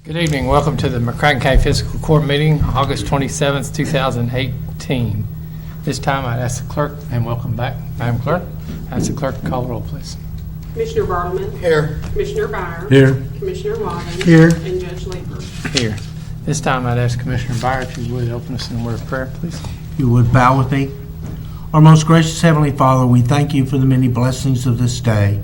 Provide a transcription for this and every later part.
Good evening. Welcome to the McCracken County Fiscal Court meeting, August 27th, 2018. This time I'd ask the clerk, and welcome back, Madam Clerk. Ask the clerk to call the roll, please. Commissioner Bartleman. Here. Commissioner Byer. Here. Commissioner Wadding. Here. And Judge Leeper. Here. This time I'd ask Commissioner Byer if you would open us in a word of prayer, please. You would bow with me. Our most gracious Heavenly Father, we thank you for the many blessings of this day.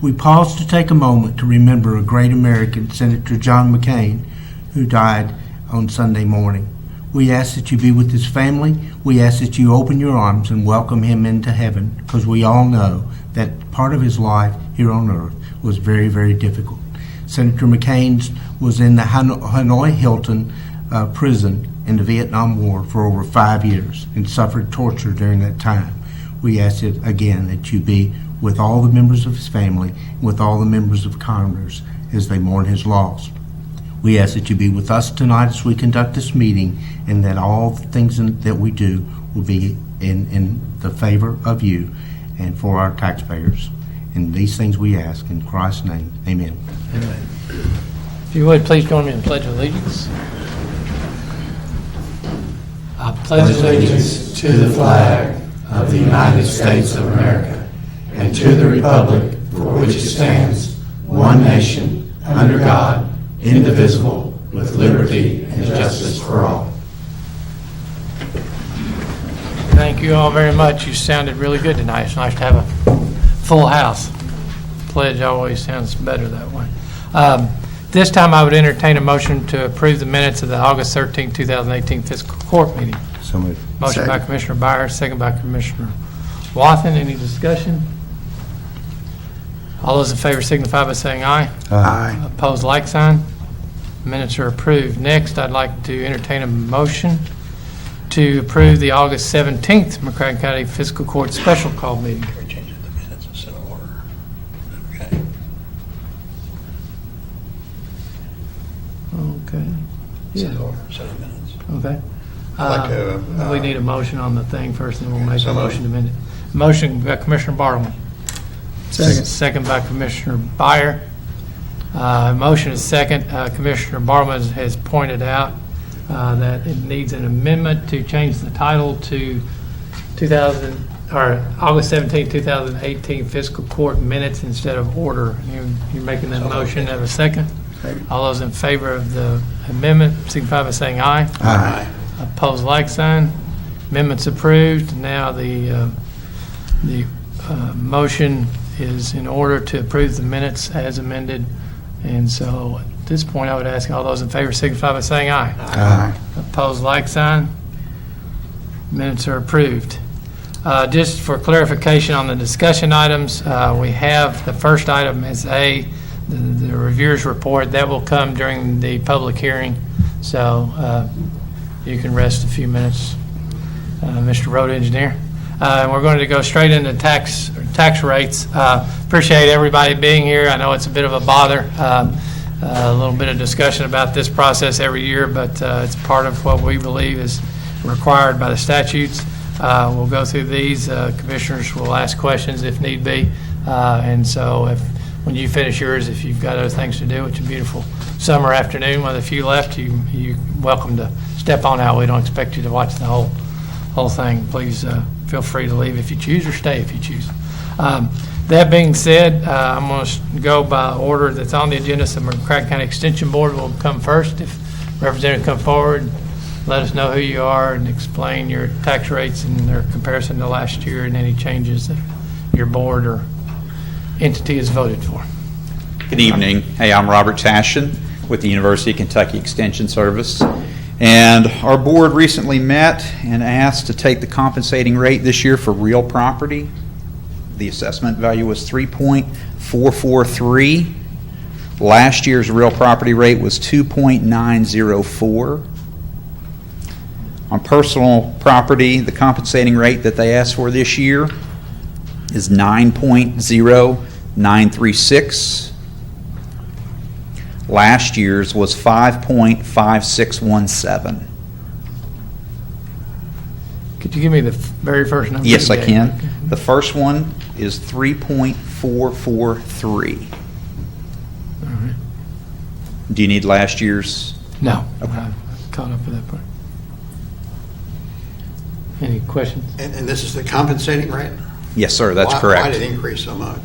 We pause to take a moment to remember a great American, Senator John McCain, who died on Sunday morning. We ask that you be with his family. We ask that you open your arms and welcome him into heaven, because we all know that part of his life here on earth was very, very difficult. Senator McCain was in the Hanoi Hilton prison in the Vietnam War for over 5 years and suffered torture during that time. We ask it again that you be with all the members of his family, with all the members of Congress as they mourn his loss. We ask that you be with us tonight as we conduct this meeting, and that all the things that we do will be in the favor of you and for our taxpayers. And these things we ask in Christ's name. Amen. Amen. If you would, please join me in the Pledge of Allegiance. I pledge allegiance to the flag of the United States of America and to the republic for which it stands, one nation, under God, indivisible, with liberty and justice for all. Thank you all very much. You sounded really good tonight. It's nice to have a full house. Pledge always sounds better that way. This time I would entertain a motion to approve the minutes of the August 13, 2018 Fiscal Court meeting. So moved. Motion by Commissioner Byer, second by Commissioner Wathen. Any discussion? All those in favor signify by saying aye. Aye. Opposed, like sign. Minutes are approved. Next, I'd like to entertain a motion to approve the August 17th McCracken County Fiscal Court Special Call meeting. Changing the minutes instead of order. Okay. Okay. Instead of order, instead of minutes. Okay. I'd like to, We need a motion on the thing first, and then we'll make So a motion to amend it. Motion by Commissioner Bartleman. Second by Commissioner Byer. Motion is second. Commissioner Bartleman has pointed out that it needs an amendment to change the title to August 17, 2018 Fiscal Court Minutes instead of Order. You're making that motion. Have a second? All those in favor of the amendment signify by saying aye. Aye. Opposed, like sign. Amendment's approved. Now the motion is in order to approve the minutes as amended. And so at this point, I would ask all those in favor signify by saying aye. Aye. Opposed, like sign. Minutes are approved. Just for clarification on the discussion items, we have the first item is the reviewer's report. That will come during the public hearing. So you can rest a few minutes, Mr. Road Engineer. And we're going to go straight into tax rates. Appreciate everybody being here. I know it's a bit of a bother, a little bit of discussion about this process every year, but it's part of what we believe is required by the statutes. We'll go through these. Commissioners will ask questions if need be. And so when you finish yours, if you've got other things to do, it's a beautiful summer afternoon with a few left, you're welcome to step on out. We don't expect you to watch the whole thing. Please feel free to leave if you choose or stay if you choose. That being said, I'm going to go by order that's on the agenda. So McCracken County Extension Board will come first. If representatives come forward, let us know who you are and explain your tax rates and their comparison to last year and any changes that your board or entity has voted for. Good evening. Hey, I'm Robert Tashin with the University of Kentucky Extension Service. And our board recently met and asked to take the compensating rate this year for real property. The assessment value was 3.443. Last year's real property rate was 2.904. On personal property, the compensating rate that they asked for this year is 9.0936. Last year's was 5.5617. Could you give me the very first number? Yes, I can. Okay. The first one is 3.443. All right. Do you need last year's? No. I caught up with that part. Any questions? And this is the compensating rate? Yes, sir, that's Why correct. did it increase so much?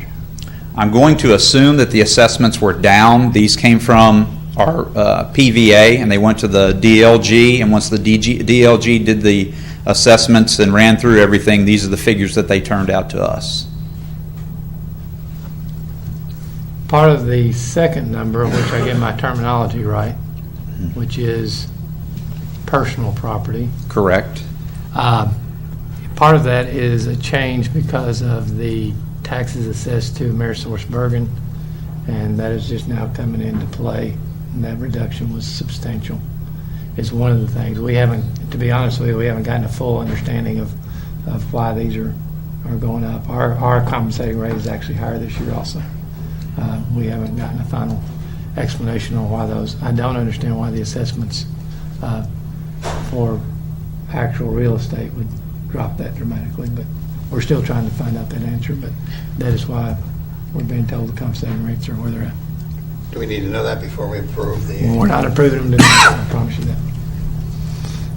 I'm going to assume that the assessments were down. These came from our PVA, and they went to the DLG, and once the DLG did the assessments and ran through everything, these are the figures that they turned out to us. Part of the second number, which I get my terminology right, which is personal property, Correct? part of that is a change because of the taxes assessed to Amerisource Bergen, and that is just now coming into play, and that reduction was substantial. It's one of the things. We haven't, to be honest with you, we haven't gotten a full understanding of why these are going up. Our compensating rate is actually higher this year also. We haven't gotten a final explanation on why those. I don't understand why the assessments for actual real estate would drop that dramatically, but we're still trying to find out that answer, but that is why we're being told the compensating rates are where they're at. Do we need to know that before we approve the? Well, we're not approving them today, I promise you that.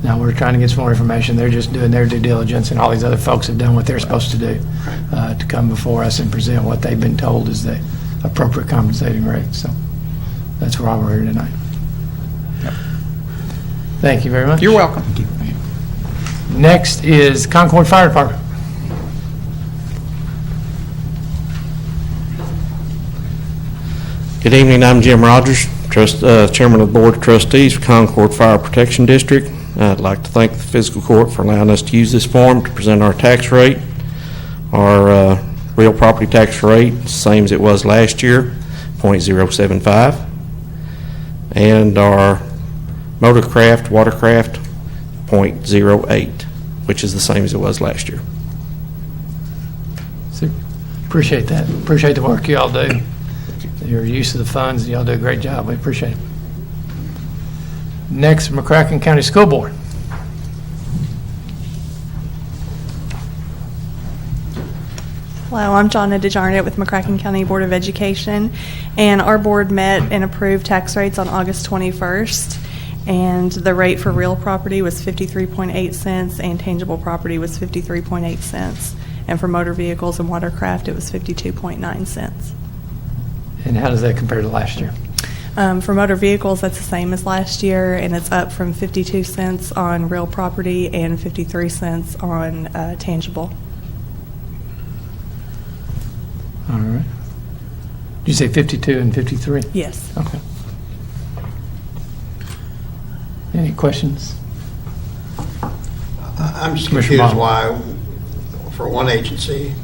Now, we're trying to get some more information. They're just doing their due diligence, and all these other folks have done what they're supposed to do, to come before us and present what they've been told is the appropriate compensating rate. So that's why we're here tonight. Thank you very much. You're welcome. Next is Concord Fire Department. Good evening, I'm Jim Rogers, Chairman of the Board of Trustees for Concord Fire Protection District. I'd like to thank the Fiscal Court for allowing us to use this form to present our tax rate. Our real property tax rate, same as it was last year, 0.075. And our motorcraft, watercraft, 0.08, which is the same as it was last year. So, appreciate that. Appreciate the work you all do. Your use of the funds, y'all do a great job. We appreciate it. Next, McCracken County School Board. Hello, I'm Jonna DeJarnett with McCracken County Board of Education, and our board met and approved tax rates on August 21st, and the rate for real property was 53.8 cents and tangible property was 53.8 cents, and for motor vehicles and watercraft it was 52.9 cents. And how does that compare to last year? For motor vehicles, that's the same as last year, and it's up from 52 cents on real property and 53 cents on tangible. All right. Did you say 52 and 53? Yes. Okay. Any questions? I'm just Commissioner confused Bottom. why, for one agency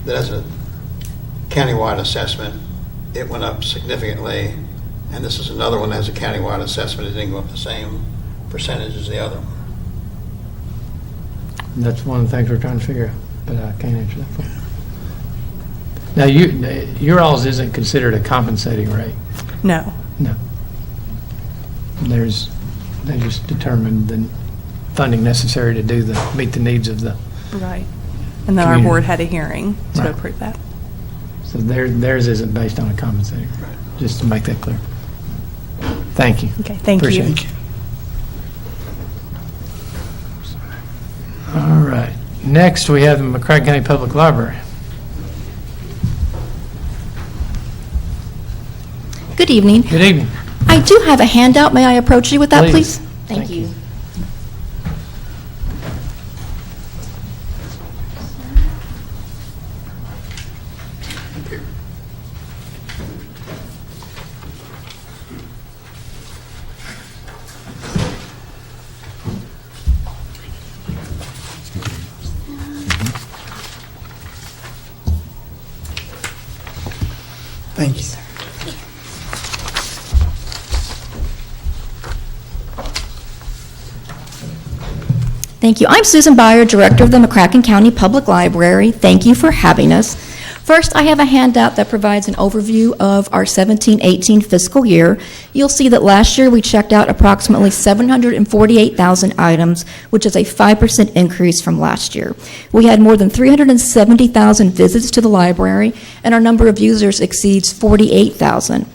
that has a countywide assessment, it went up significantly, and this is another one that has a countywide assessment, it didn't go up the same percentage as the other one. That's one of the things we're trying to figure out, but I can't answer that for you. Now, your all's isn't considered a compensating rate. No. No. They just determined the funding necessary to meet the needs of the, Right. And then our Community. board had a hearing to Right. approve that. so theirs isn't based on a compensating rate, just to make that clear. Thank you. Okay, thank you. Appreciate it. All right. Next, we have the McCracken County Public Library. Good evening. Good evening. I do have a handout. May I approach you with that, Please. please? Thank you. Thank you. Thank you. I'm Susan Byer, Director of the McCracken County Public Library. Thank you for having us. First, I have a handout that provides an overview of our 17-18 fiscal year. You'll see that last year we checked out approximately 748,000 items, which is a 5% increase from last year. We had more than 370,000 visits to the library, and our number of users exceeds 48,000.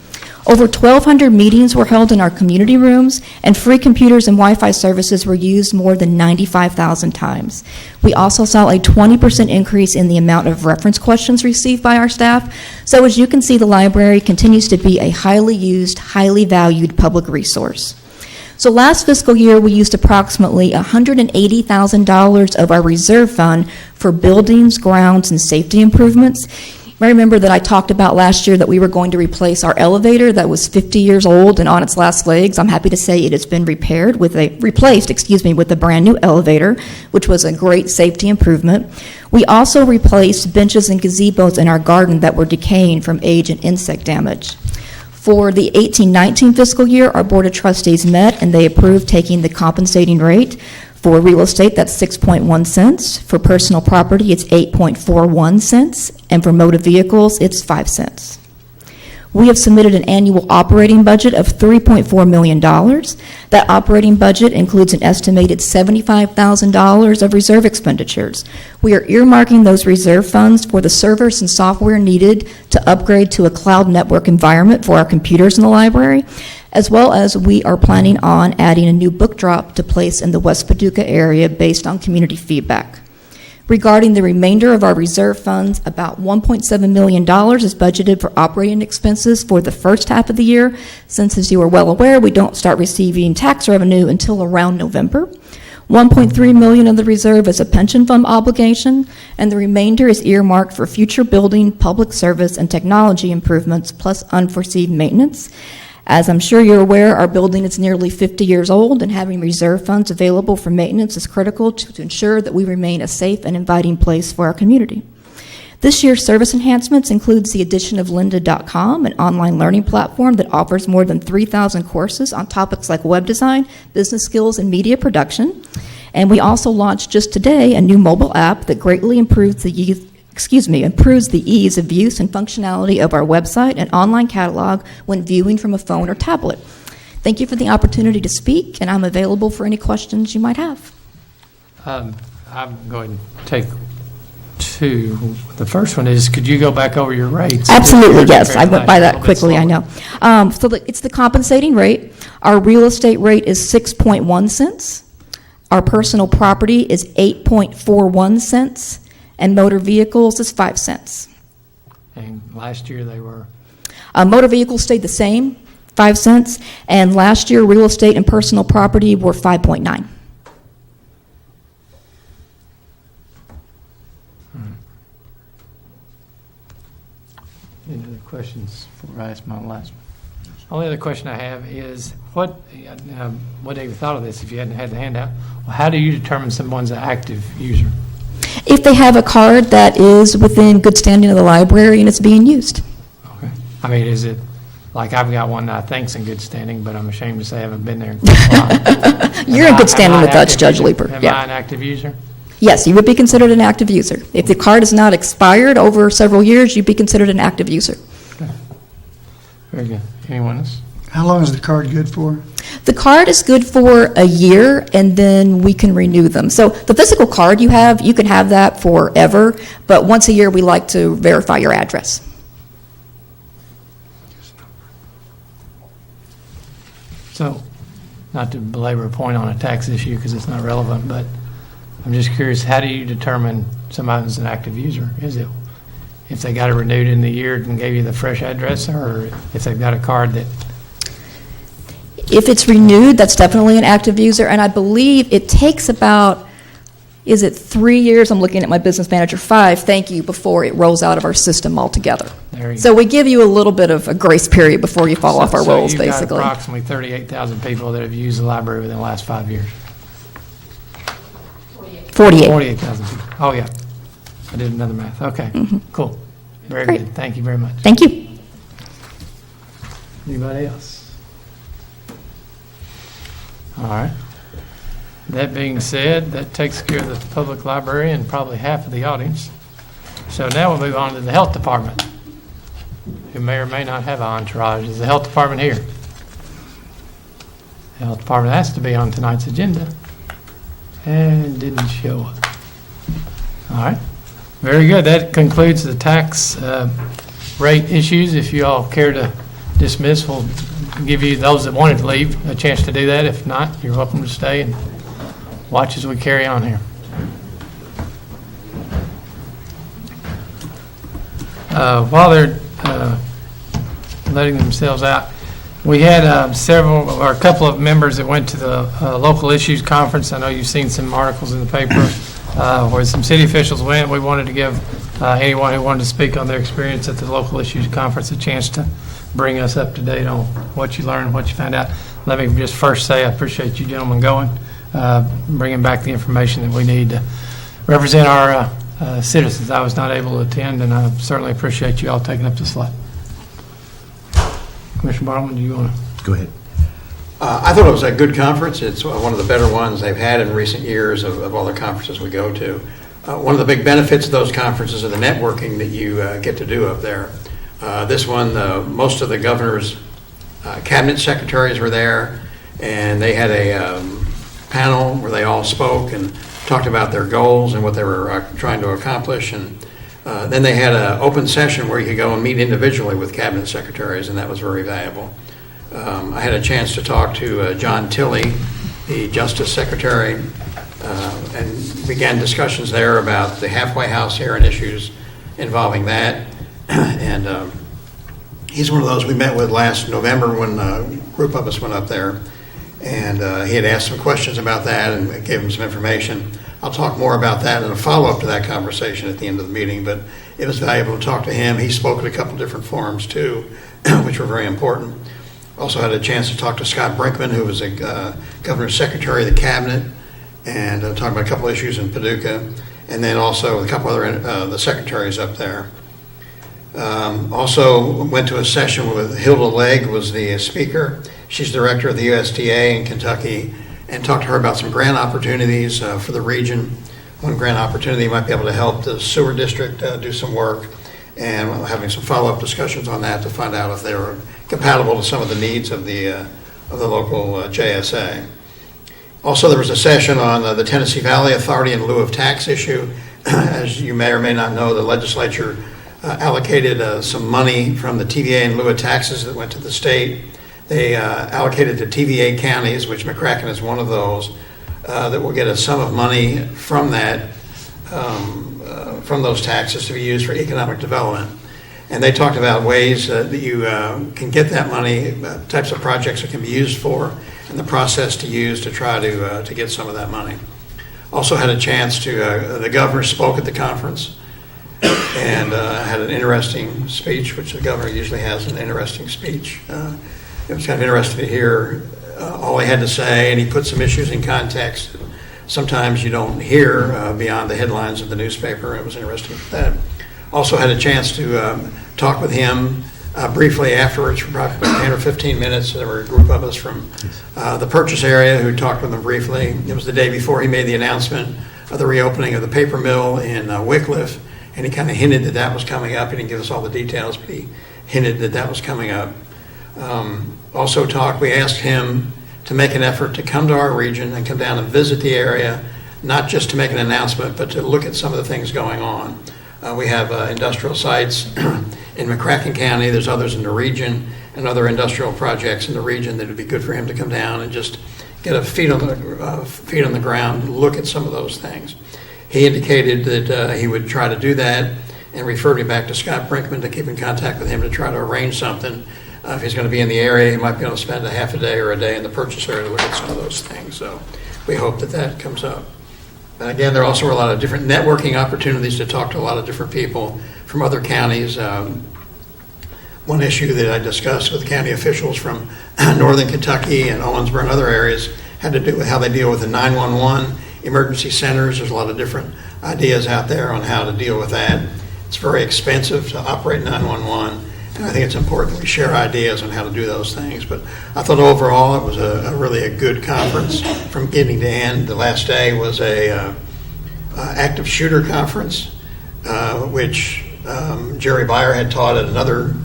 Over 1,200 meetings were held in our community rooms, and free computers and Wi-Fi services were used more than 95,000 times. We also saw a 20% increase in the amount of reference questions received by our staff. So as you can see, the library continues to be a highly used, highly valued public resource. So last fiscal year, we used approximately $180,000 of our reserve fund for buildings, grounds, and safety improvements. You may remember that I talked about last year that we were going to replace our elevator that was 50 years old and on its last legs. I'm happy to say it has been replaced with a brand new elevator, which was a great safety improvement. We also replaced benches and gazebos in our garden that were decaying from age and insect damage. For the 18-19 fiscal year, our Board of Trustees met and they approved taking the compensating rate. For real estate, that's 6.1 cents. For personal property, it's 8.41 cents. And for motor vehicles, it's 5 cents. We have submitted an annual operating budget of $3.4 million. That operating budget includes an estimated $75,000 of reserve expenditures. We are earmarking those reserve funds for the servers and software needed to upgrade to a cloud network environment for our computers in the library, as well as we are planning on adding a new book drop to place in the West Paducah area based on community feedback. Regarding the remainder of our reserve funds, about $1.7 million is budgeted for operating expenses for the first half of the year, since, as you are well aware, we don't start receiving tax revenue until around November. $1.3 million of the reserve is a pension fund obligation, and the remainder is earmarked for future building, public service, and technology improvements, plus unforeseen maintenance. As I'm sure you're aware, our building is nearly 50 years old, and having reserve funds available for maintenance is critical to ensure that we remain a safe and inviting place for our community. This year's service enhancements includes the addition of lynda.com, an online learning platform that offers more than 3,000 courses on topics like web design, business skills, and media production. And we also launched just today a new mobile app that greatly improves the ease of use and functionality of our website and online catalog when viewing from a phone or tablet. Thank you for the opportunity to speak, and I'm available for any questions you might have. I'm going to take two. The first one is, could you go back over your rates? Absolutely, yes. I went by that quickly, I know. It's the compensating rate. Our real estate rate is 6.1 cents. Our personal property is 8.41 cents. And motor vehicles is 5 cents. And last year they were? Motor vehicles stayed the same, 5 cents. And last year, real estate and personal property were 5.9. Any other questions before I ask my last one? Only other question I have is, what have you thought of this if you hadn't had the handout? Well, how do you determine someone's an active user? If they have a card that is within good standing of the library and it's being used. Okay. I mean, is it, like I've got one that I think's in good standing, but I'm ashamed to say I haven't been there in quite a while. You're in good standing with us, Judge Leeper. Am I an active user? Yes, you would be considered an active user. If the card is not expired over several years, you'd be considered an active user. Okay. Very good. Anyone else? How long is the card good for? The card is good for a year, and then we can renew them. So the physical card you have, you can have that forever, but once a year we like to verify your address. So, not to belabor a point on a tax issue because it's not relevant, but I'm just curious, how do you determine somebody's an active user? Is it if they got it renewed in the year and gave you the fresh address, or if they've got a card that... If it's renewed, that's definitely an active user, and I believe it takes about, is it 3 years? I'm looking at my business manager, 5, thank you, before it rolls out of our system altogether. There you So we give you a little bit of a grace period before you fall off our rolls, So basically. you've got approximately 38,000 people that have used the library within the last 5 years. 48. 48,000 people. Oh, yeah. I did another math. Okay, cool. Very Great. good. Thank you very much. Thank you. Anybody else? All right. That being said, that takes care of the public library and probably half of the audience. So now we'll move on to the health department, who may or may not have an entourage. Is the health department here? The health department has to be on tonight's agenda and didn't show up. All right. Very good. That concludes the tax rate issues. If you all care to dismiss, we'll give you, those that wanted to leave, a chance to do that. If not, you're welcome to stay and watch as we carry on here. While they're letting themselves out, we had a couple of members that went to the local issues conference. I know you've seen some articles in the paper where some city officials went. We wanted to give anyone who wanted to speak on their experience at the local issues conference a chance to bring us up to date on what you learned, what you found out. Let me just first say I appreciate you gentlemen going, bringing back the information that we need to represent our citizens. I was not able to attend, and I certainly appreciate you all taking up the slack. Commissioner Bartleman, do you want to? Go ahead. I thought it was a good conference. It's one of the better ones they've had in recent years of all the conferences we go to. One of the big benefits of those conferences are the networking that you get to do up there. This one, most of the governor's cabinet secretaries were there, and they had a panel where they all spoke and talked about their goals and what they were trying to accomplish. And then they had an open session where you could go and meet individually with cabinet secretaries, and that was very valuable. I had a chance to talk to John Tilley, the Justice Secretary, and began discussions there about the halfway house here and issues involving that. And he's one of those we met with last November when a group of us went up there. And he had asked some questions about that and gave him some information. I'll talk more about that in a follow-up to that conversation at the end of the meeting, but it was valuable to talk to him. He spoke at a couple different forums too, which were very important. Also had a chance to talk to Scott Brinkman, who was a governor's secretary of the cabinet, and talk about a couple issues in Paducah, and then also a couple other the secretaries up there. Also went to a session with Hilda Legg was the speaker. She's director of the USDA in Kentucky, and talked to her about some grant opportunities for the region. One grant opportunity might be able to help the sewer district do some work, and having some follow-up discussions on that to find out if they were compatible to some of the needs of the local JSA. Also, there was a session on the Tennessee Valley Authority in lieu of tax issue. As you may or may not know, the legislature allocated some money from the TVA in lieu of taxes that went to the state. They allocated to TVA counties, which McCracken is one of those, that will get a sum of money from that, from those taxes to be used for economic development. And they talked about ways that you can get that money, types of projects it can be used for, and the process to use to try to get some of that money. Also had a chance to, the governor spoke at the conference and had an interesting speech, which the governor usually has an interesting speech. It was kind of interesting to hear all he had to say, and he put some issues in context. Sometimes you don't hear beyond the headlines of the newspaper. It was interesting for that. Also had a chance to talk with him briefly afterwards for probably 10 or 15 minutes. There were a group of us from the purchase area who talked with him briefly. It was the day before he made the announcement of the reopening of the paper mill in Wickliffe, and he kind of hinted that that was coming up. He didn't give us all the details, but he hinted that that was coming up. Also we asked him to make an effort to come to our region and come down and visit the area, not just to make an announcement, but to look at some of the things going on. We have industrial sites in McCracken County. There's others in the region and other industrial projects in the region that would be good for him to come down and just get a feet on the ground, look at some of those things. He indicated that he would try to do that and referred me back to Scott Brinkman to keep in contact with him to try to arrange something. If he's going to be in the area, he might be able to spend a half a day or a day in the purchase area to look at some of those things. So we hope that that comes up. And again, there also were a lot of different networking opportunities to talk to a lot of different people from other counties. One issue that I discussed with county officials from northern Kentucky and Owensboro and other areas had to do with how they deal with the 911 emergency centers. There's a lot of different ideas out there on how to deal with that. It's very expensive to operate 911. And I think it's important that we share ideas on how to do those things. But I thought overall it was a really good conference from beginning to end. The last day was a active shooter conference, which Jerry Beyer had taught at another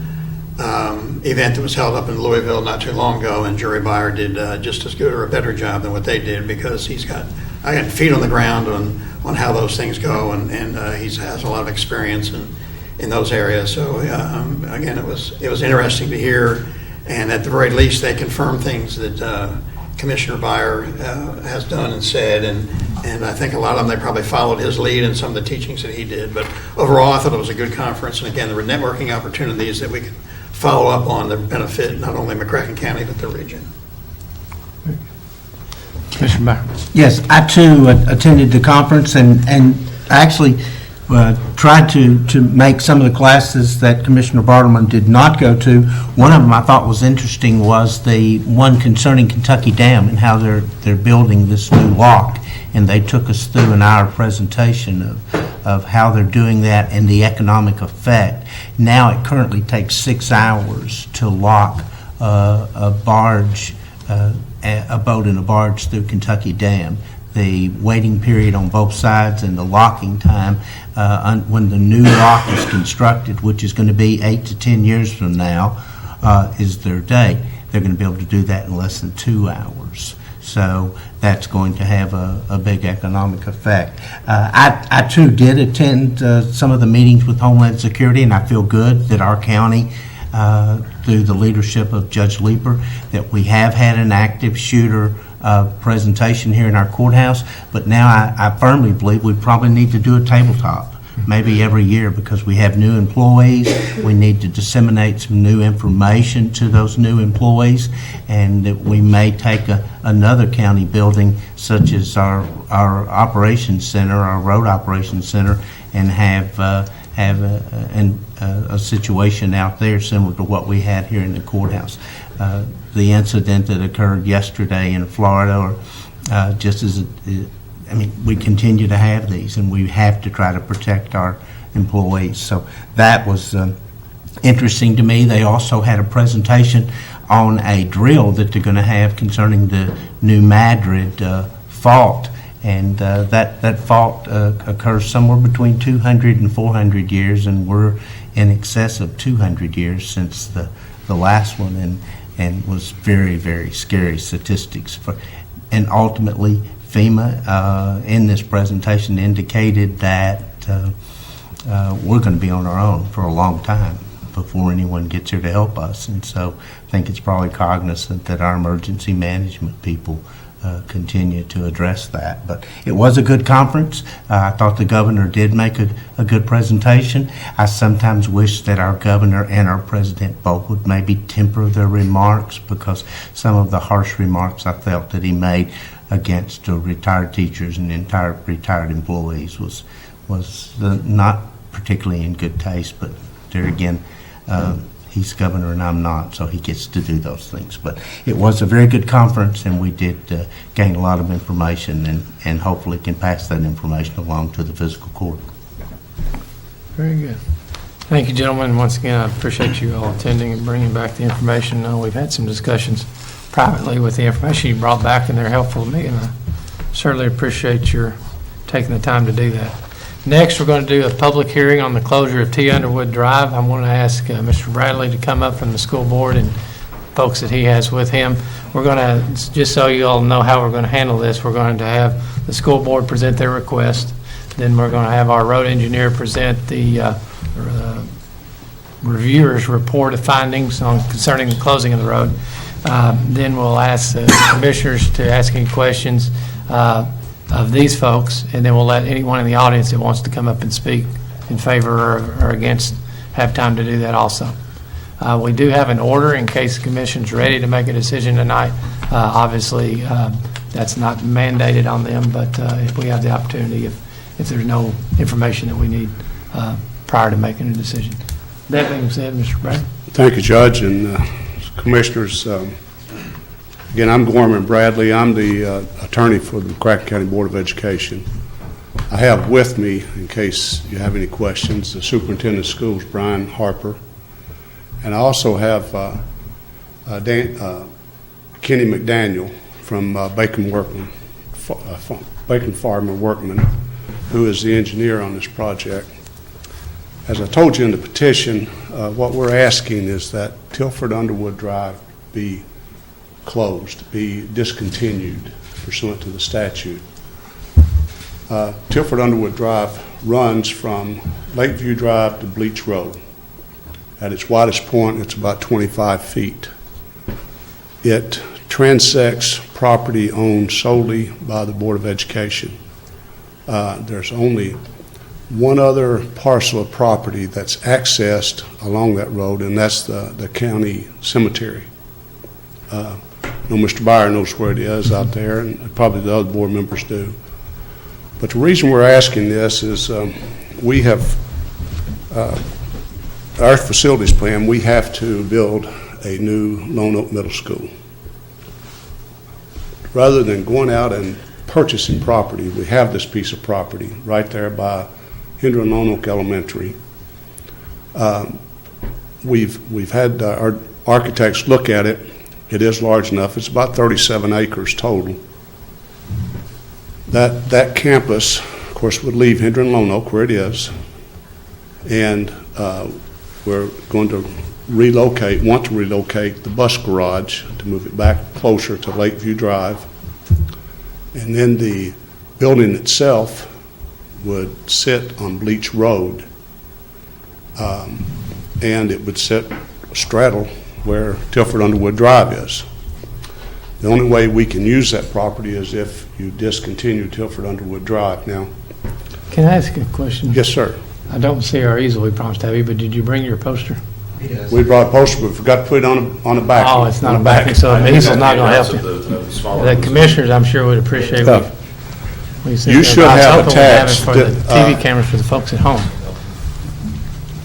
event that was held up in Louisville not too long ago, and Jerry Beyer did just as good or a better job than what they did because he's got feet on the ground on how those things go, and he has a lot of experience in those areas. So again, it was interesting to hear And at the very least, they confirm things that Commissioner Byer has done and said, and I think a lot of them, they probably followed his lead in some of the teachings that he did. But overall, I thought it was a good conference, and again, there were networking opportunities that we could follow up on that benefit not only McCracken County, but the region. Commissioner Byer. Yes, I too attended the conference and actually tried to make some of the classes that Commissioner Bartleman did not go to. One of them I thought was interesting was the one concerning Kentucky Dam and how they're building this new lock. And they took us through an hour presentation of how they're doing that and the economic effect. Now it currently takes 6 hours to lock a barge, a boat and a barge through Kentucky Dam. The waiting period on both sides and the locking time when the new lock is constructed, which is going to be 8 to 10 years from now, is their date. They're going to be able to do that in less than 2 hours. So that's going to have a big economic effect. I too did attend some of the meetings with Homeland Security, and I feel good that our county, through the leadership of Judge Leeper, that we have had an active shooter presentation here in our courthouse, but now I firmly believe we probably need to do a tabletop, maybe every year, because we have new employees. We need to disseminate some new information to those new employees, and that we may take another county building, such as our operations center, our road operations center, and have a situation out there similar to what we had here in the courthouse. The incident that occurred yesterday in Florida, or just as we continue to have these, and we have to try to protect our employees. So that was interesting to me. They also had a presentation on a drill that they're going to have concerning the New Madrid fault. And that fault occurs somewhere between 200 and 400 years, and we're in excess of 200 years since the last one, and was very, very scary statistics. And ultimately, FEMA in this presentation indicated that we're going to be on our own for a long time before anyone gets here to help us. And so I think it's probably cognizant that our emergency management people continue to address that. But it was a good conference. I thought the governor did make a good presentation. I sometimes wish that our governor and our president both would maybe temper their remarks, because some of the harsh remarks I felt that he made against retired teachers and entire retired employees was not particularly in good taste. But there again, he's governor and I'm not, so he gets to do those things. But it was a very good conference, and we did gain a lot of information, and hopefully can pass that information along to the fiscal court. Very good. Thank you, gentlemen. Once again, I appreciate you all attending and bringing back the information. We've had some discussions privately with the information you brought back, and they're helpful to me, and I certainly appreciate your taking the time to do that. Next, we're going to do a public hearing on the closure of T. Underwood Drive. I want to ask Mr. Bradley to come up from the school board and folks that he has with him. We're going to, just so you all know how we're going to handle this, we're going to have the school board present their request. Then we're going to have our road engineer present the reviewer's report of findings concerning the closing of the road. Then we'll ask the commissioners to ask any questions of these folks, and then we'll let anyone in the audience that wants to come up and speak in favor or against have time to do that also. We do have an order in case the commission's ready to make a decision tonight. Obviously, that's not mandated on them, but if we have the opportunity, if there's no information that we need prior to making a decision. That being said, Mr. Bradley. Thank you, Judge and Commissioners. Again, I'm Gorman Bradley. I'm the attorney for the McCracken County Board of Education. I have with me, in case you have any questions, the Superintendent of Schools, Brian Harper. And I also have Kenny McDaniel from Bacon Farm and Workman, who is the engineer on this project. As I told you in the petition, what we're asking is that Tilford Underwood Drive be closed, be discontinued pursuant to the statute. Tilford Underwood Drive runs from Lakeview Drive to Bleach Road. At its widest point, it's about 25 feet. It transects property owned solely by the Board of Education. There's only one other parcel of property that's accessed along that road, and that's the county cemetery. I know Mr. Byer knows where it is out there, and probably the other board members do. But the reason we're asking this is we have, our facilities plan, we have to build a new Lone Oak Middle School. Rather than going out and purchasing property, we have this piece of property right there by Hendra and Lone Oak Elementary. We've had our architects look at it. It is large enough. It's about 37 acres total. That campus, of course, would leave Hendra and Lone Oak where it is, and we're going to want to relocate the bus garage to move it back closer to Lakeview Drive. And then the building itself would sit on Bleach Road, and it would straddle where Tilford Underwood Drive is. The only way we can use that property is if you discontinue Tilford Underwood Drive. Now, Can I ask a question? yes, sir. I don't see our easel we promised to have you, but did you bring your poster? We brought a poster, but we forgot to put it on the back. Oh, it's not a backing, so the easel's not going to help you. The commissioners, I'm sure, would appreciate No. it. You should have attached for the the, TV cameras for the folks at home.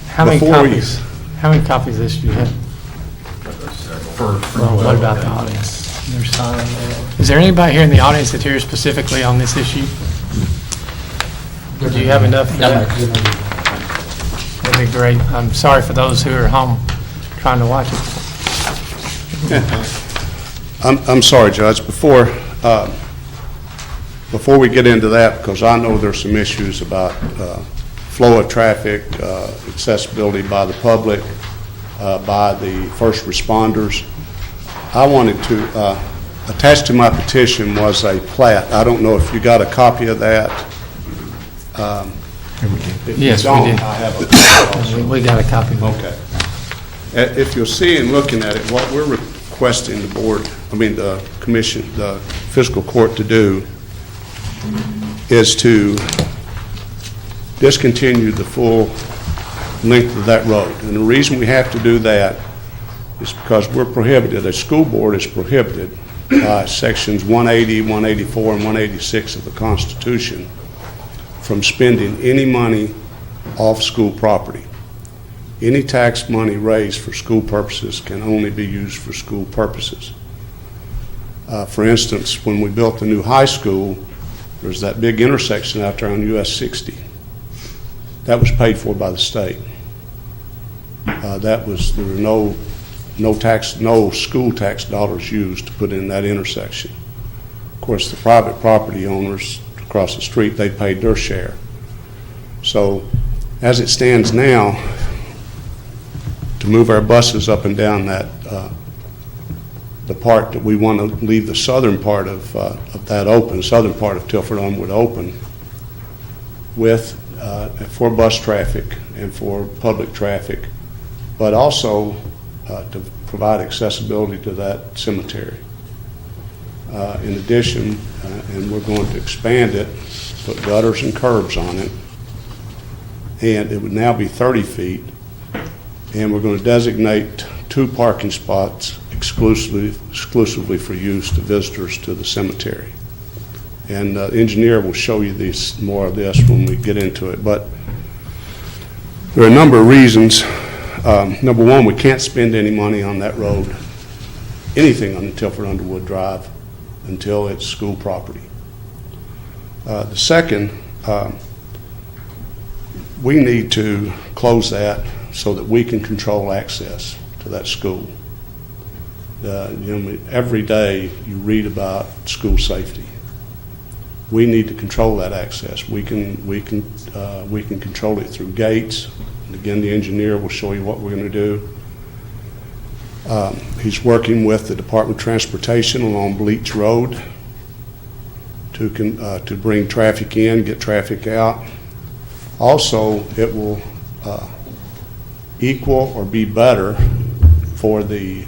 How many Before we- copies? How many copies of this do you have? Well, what about the audience? Is there anybody here in the audience that's here specifically on this issue? Do you have enough for that? That'd be great. I'm sorry for those who are home trying to watch it. I'm sorry, Judge, before we get into that, because I know there's some issues about flow of traffic, accessibility by the public, by the first responders, I wanted to, attached to my petition was a plat. I don't know if you got a copy of that. If you Yes, we don't, did. I have a copy also. We got a copy. Okay. If you'll see in looking at it, what we're requesting the commission, the fiscal court to do is to discontinue the full length of that road. And the reason we have to do that is because we're prohibited, a school board is prohibited by sections 180, 184, and 186 of the Constitution from spending any money off school property. Any tax money raised for school purposes can only be used for school purposes. For instance, when we built the new high school, there's that big intersection out there on US 60. That was paid for by the state. There were no school tax dollars used to put in that intersection. Of course, the private property owners across the street, they paid their share. So, as it stands now, to move our buses up and down that, the part that we want to leave the southern part of that open, southern part of Tilford Underwood open, for bus traffic and for public traffic, but also to provide accessibility to that cemetery. In addition, and we're going to expand it, put gutters and curbs on it, and it would now be 30 feet, and we're going to designate 2 parking spots exclusively for use to visitors to the cemetery. And the engineer will show you more of this when we get into it. But there are a number of reasons. Number one, we can't spend any money on that road, anything on Tilford Underwood Drive, until it's school property. The second, we need to close that so that we can control access to that school. Every day you read about school safety. We need to control that access. We can control it through gates. And again, the engineer will show you what we're going to do. He's working with the Department of Transportation along Bleach Road to bring traffic in, get traffic out. Also, it will equal or be better for the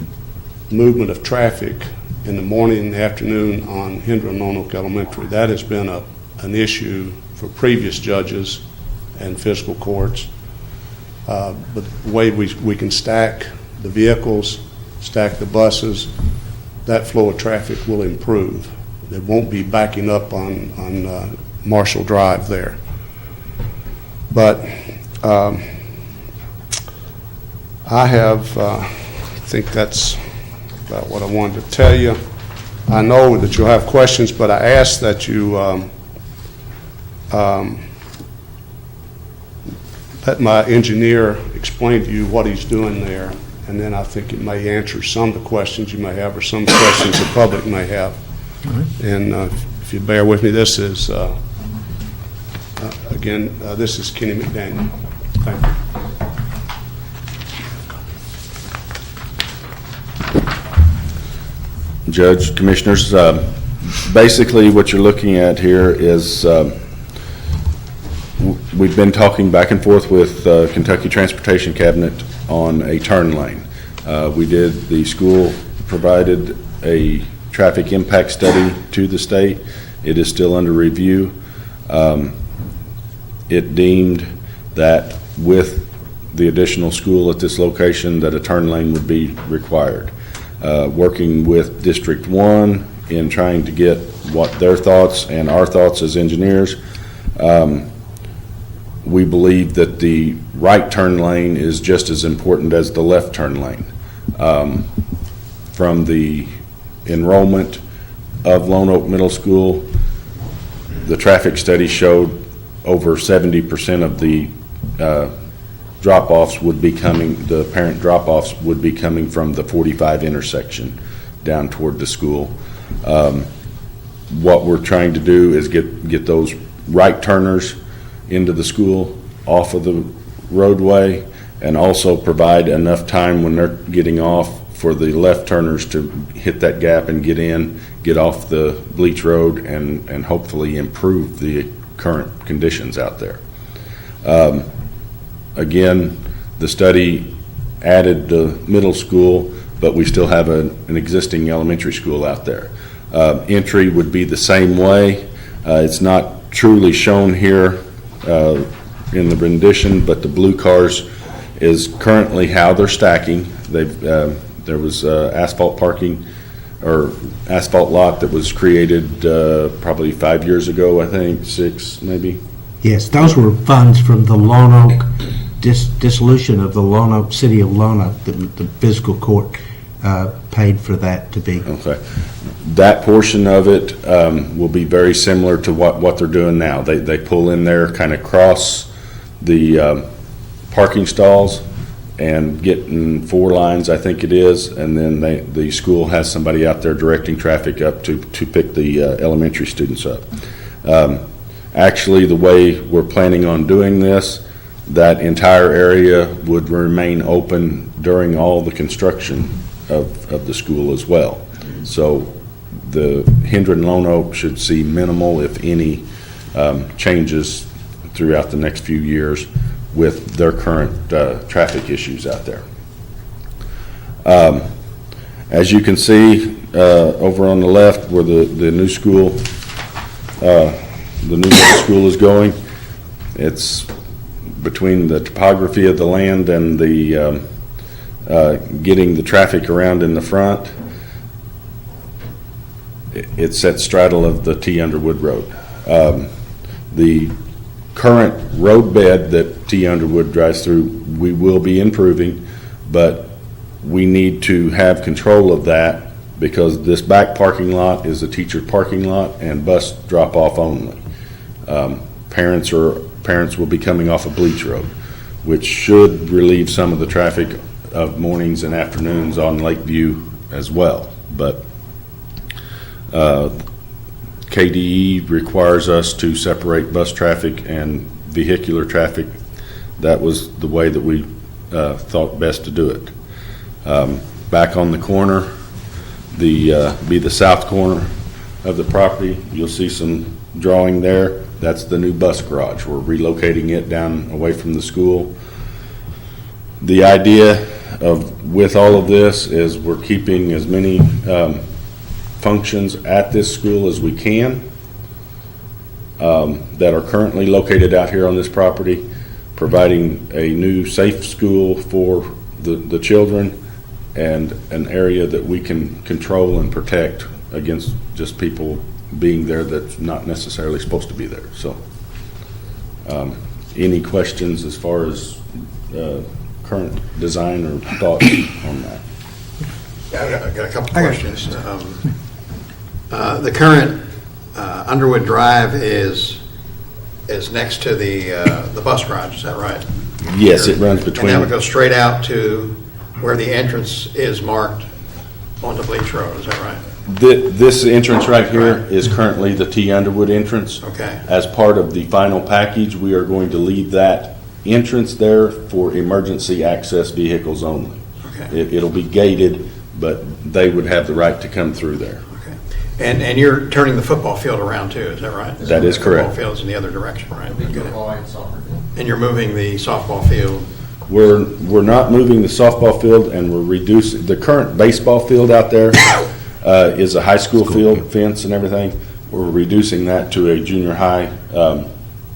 movement of traffic in the morning and the afternoon on Hendra and Roanoke Elementary. That has been an issue for previous judges and fiscal courts. But the way we can stack the vehicles, stack the buses, that flow of traffic will improve. It won't be backing up on Marshall Drive there. But I think that's about what I wanted to tell you. I know that you'll have questions, but I ask that you let my engineer explain to you what he's doing there, and then I think it may answer some of the questions you may have or some questions the public may have. And if you bear with me, this is, again, this is Kenny McDaniel. Thank you. Judge, Commissioners, basically what you're looking at here is we've been talking back and forth with Kentucky Transportation Cabinet on a turn lane. The school provided a traffic impact study to the state. It is still under review. It deemed that with the additional school at this location that a turn lane would be required. Working with District 1 in trying to get what their thoughts and our thoughts as engineers, we believe that the right turn lane is just as important as the left turn lane. From the enrollment of Lone Oak Middle School, the traffic study showed over 70% of the drop-offs would be coming, the parent drop-offs would be coming from the 45 intersection down toward the school. What we're trying to do is get those right turners into the school off of the roadway, and also provide enough time when they're getting off for the left turners to hit that gap and get in, get off the Bleach Road, and hopefully improve the current conditions out there. Again, the study added the middle school, but we still have an existing elementary school out there. Entry would be the same way. It's not truly shown here in the rendition, but the blue cars is currently how they're stacking. There was asphalt parking or asphalt lot that was created probably 5 years ago, I think, 6 maybe. Yes, those were funds from the Lone Oak dissolution of the Lone Oak, City of Lone Oak, the fiscal court paid for that to be. Okay. That portion of it will be very similar to what they're doing now. They pull in there, kind of cross the parking stalls and get in 4 lines, I think it is, and then the school has somebody out there directing traffic up to pick the elementary students up. Actually, the way we're planning on doing this, that entire area would remain open during all the construction of the school as well. So the Hendra and Lone Oak should see minimal, if any, changes throughout the next few years with their current traffic issues out there. As you can see over on the left where the new school, the new middle school is going, it's between the topography of the land and the getting the traffic around in the front. It's at straddle of the T. Underwood Road. The current road bed that T. Underwood drives through, we will be improving, but we need to have control of that because this back parking lot is a teacher parking lot and bus drop-off only. Parents will be coming off of Bleach Road, which should relieve some of the traffic of mornings and afternoons on Lakeview as well. But KDE requires us to separate bus traffic and vehicular traffic. That was the way that we thought best to do it. Back on the corner, be the south corner of the property, you'll see some drawing there. That's the new bus garage. We're relocating it down away from the school. The idea with all of this is we're keeping as many functions at this school as we can that are currently located out here on this property, providing a new safe school for the children and an area that we can control and protect against just people being there that's not necessarily supposed to be there. So any questions as far as current design or thoughts on that? Yeah, I got a couple questions. The current Underwood Drive is next to the bus garage, is that right? Yes, it runs between. And that would go straight out to where the entrance is marked onto Bleach Road, is that right? This entrance right here is currently the T. Underwood entrance. Okay. As part of the final package, we are going to leave that entrance there for emergency access vehicles only. Okay. It'll be gated, but they would have the right to come through there. Okay. And you're turning the football field around too, is that right? That is correct. The football field's in the other direction, right? Football and soccer field. And you're moving the softball field. We're not moving the softball field, and we're reducing, the current baseball field out there is a high school field, fence and everything. We're reducing that to a junior high,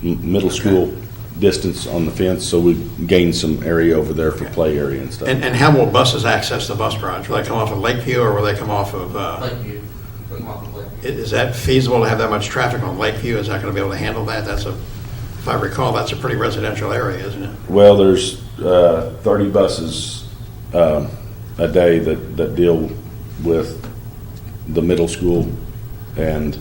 middle school distance on the fence, so we gain some area over there for play area and stuff. And how will buses access the bus garage? Will they come off of Lakeview or will they come off of? Lakeview. Come off of Lakeview. Is that feasible to have that much traffic on Lakeview? Is that going to be able to handle that? If I recall, that's a pretty residential area, isn't it? Well, there's 30 buses a day that deal with the middle school, and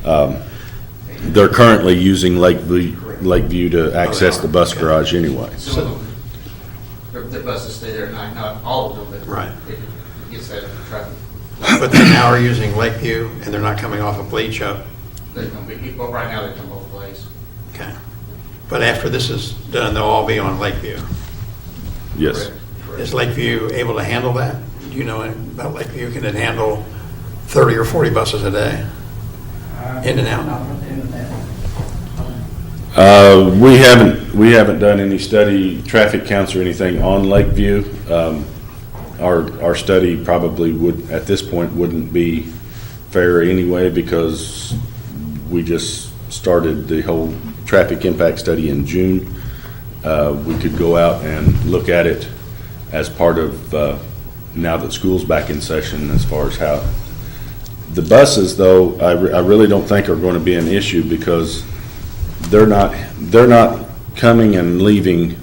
they're currently using Lakeview to access the bus garage anyway. Some of them, the buses stay there at night, not all of them, but Right. it gets that traffic. But they now are using Lakeview and they're not coming off of Bleach up. They come, well, right now they come both ways. Okay. But after this is done, they'll all be on Lakeview. Yes. Correct. Is Lakeview able to handle that? Do you know about Lakeview? Can it handle 30 or 40 buses a day? In and out? We haven't done any study, traffic counts or anything on Lakeview. Our study probably would, at this point, wouldn't be fair anyway, because we just started the whole traffic impact study in June. We could go out and look at it as part of, now that school's back in session, as far as how. The buses, though, I really don't think are going to be an issue, because they're not coming and leaving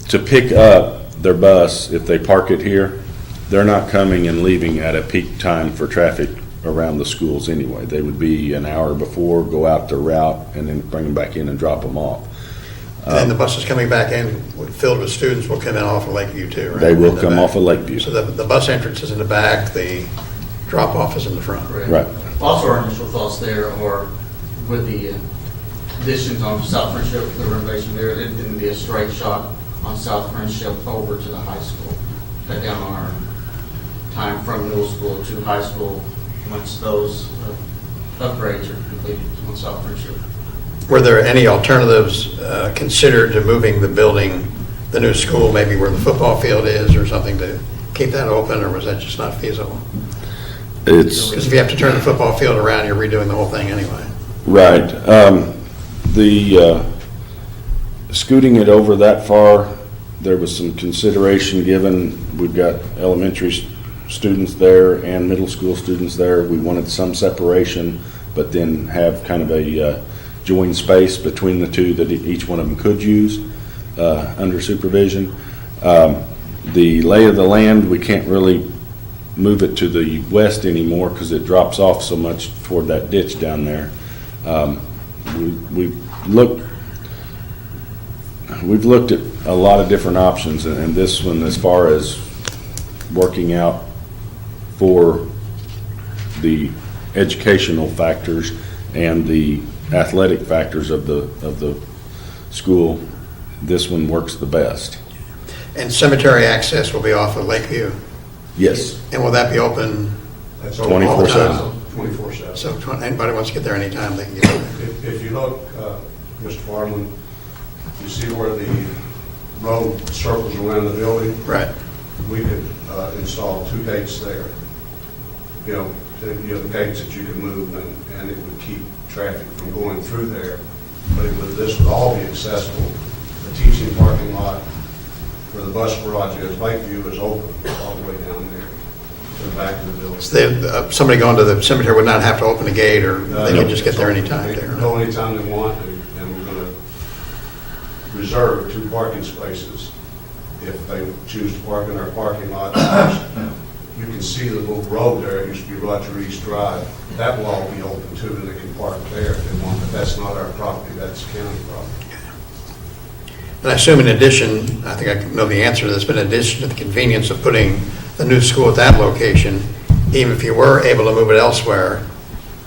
to pick up their bus. If they park it here, they're not coming and leaving at a peak time for traffic around the schools anyway. They would be an hour before, go out their route, and then bring them back in and drop them off. And the buses coming back in, filled with students, will come in off of Lakeview too, right? They will In the come back. off of Lakeview. So the bus entrance is in the back, the drop-off is in the front. Right. Also, our initial thoughts there are with the additions on South Friendship, the renovation there, it didn't be a straight shot on South Friendship over to the high school. Cut down on our time from middle school to high school once those upgrades are completed on South Friendship. Were there any alternatives considered to moving the building, the new school, maybe where the football field is or something, to keep that open, or was that just not feasible? It's Because if you have to turn the football field around, you're redoing the whole thing anyway. right. The scooting it over that far, there was some consideration given. We've got elementary students there and middle school students there. We wanted some separation, but then have kind of a joined space between the two that each one of them could use under supervision. The lay of the land, we can't really move it to the west anymore because it drops off so much toward that ditch down there. We've looked at a lot of different options, and this one, as far as working out for the educational factors and the athletic factors of the school, this one works the best. And cemetery access will be off of Lakeview. Yes. And will that be open? That's 24/7. 24/7. So anybody wants to get there anytime, they can get there. If you look, Mr. Farland, you see where the road circles around the building. Right. We could install 2 gates there. The gates that you could move, and it would keep traffic from going through there. But this would all be accessible. The teaching parking lot where the bus garage is, Lakeview, is open all the way down there to the back of the building. So somebody going to the cemetery would not have to open a gate, or they can just get there anytime They there. can go anytime they want, and we're going to reserve 2 parking spaces if they choose to park in our parking lot. You can see the little road there, it used to be Roger East Drive. That will all be open too, and they can park there if they want, but that's not our property, that's county property. And I assume in addition, I think I know the answer to this, but in addition to the convenience of putting the new school at that location, even if you were able to move it elsewhere,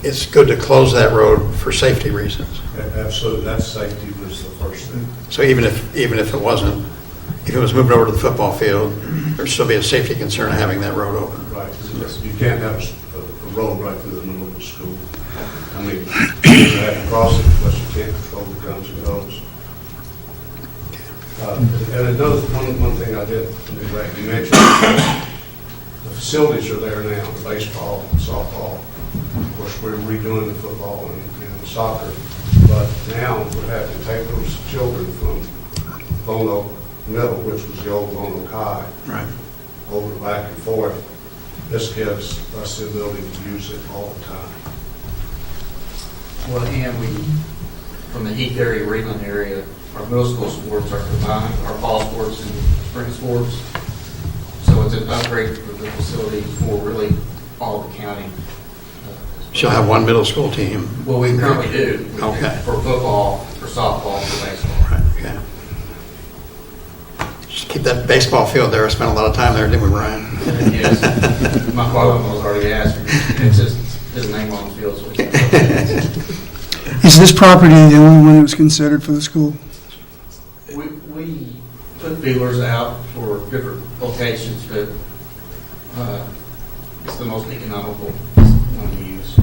it's good to close that road for safety reasons. Absolutely, that safety was the first thing. So even if it wasn't, if it was moved over to the football field, there'd still be a safety concern of having that road open. Right, you can't have a road right through the middle of the school. I mean, you have to cross it, but you can't control the comes and goes. And another one thing I did, you mentioned, the facilities are there now, the baseball, softball. Of course, we're redoing the football and soccer, but now we're having to take those children from Lone Oak Middle, which was the old Lone Oak High, Right. over back and forth. This gives us the ability to use it all the time. Well, and we, from the Heath area, Reedland area, our middle school sports are combined, our fall sports and spring sports. So it's an upgrade for the facility for really all the county. She'll have one middle school team. Well, we currently do. Okay. For football, for softball, for baseball. Right, okay. Just keep that baseball field there. I spent a lot of time there, didn't we, Brian? Yes. My father-in-law's already asked me. It's just his name on the field. So Is this property the only one that was considered for the school? we put feelers out for different locations, but it's the most economical one to use.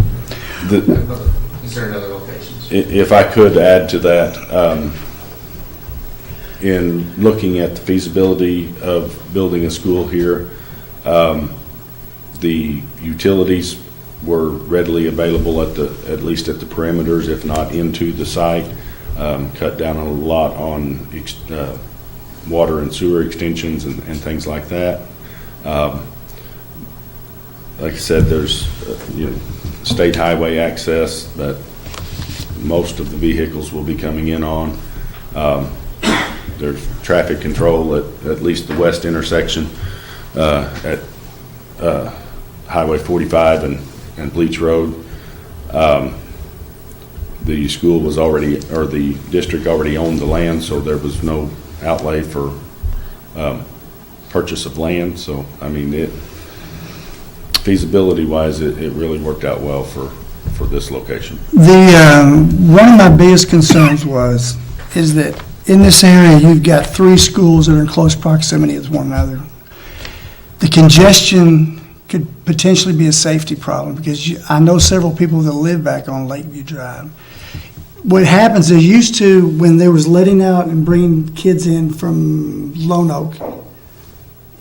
Considering other locations. If I could add to that, in looking at the feasibility of building a school here, the utilities were readily available at least at the perimeters, if not into the site. Cut down a lot on water and sewer extensions and things like that. Like I said, there's state highway access that most of the vehicles will be coming in on. There's traffic control at least the west intersection at Highway 45 and Bleach Road. The school was already, or the district already owned the land, so there was no outlay for purchase of land. So, I mean, feasibility-wise, it really worked out well for this location. One of my biggest concerns is that in this area, you've got 3 schools that are in close proximity with one another. The congestion could potentially be a safety problem because I know several people that live back on Lakeview Drive. What happens is used to, when there was letting out and bringing kids in from Lone Oak,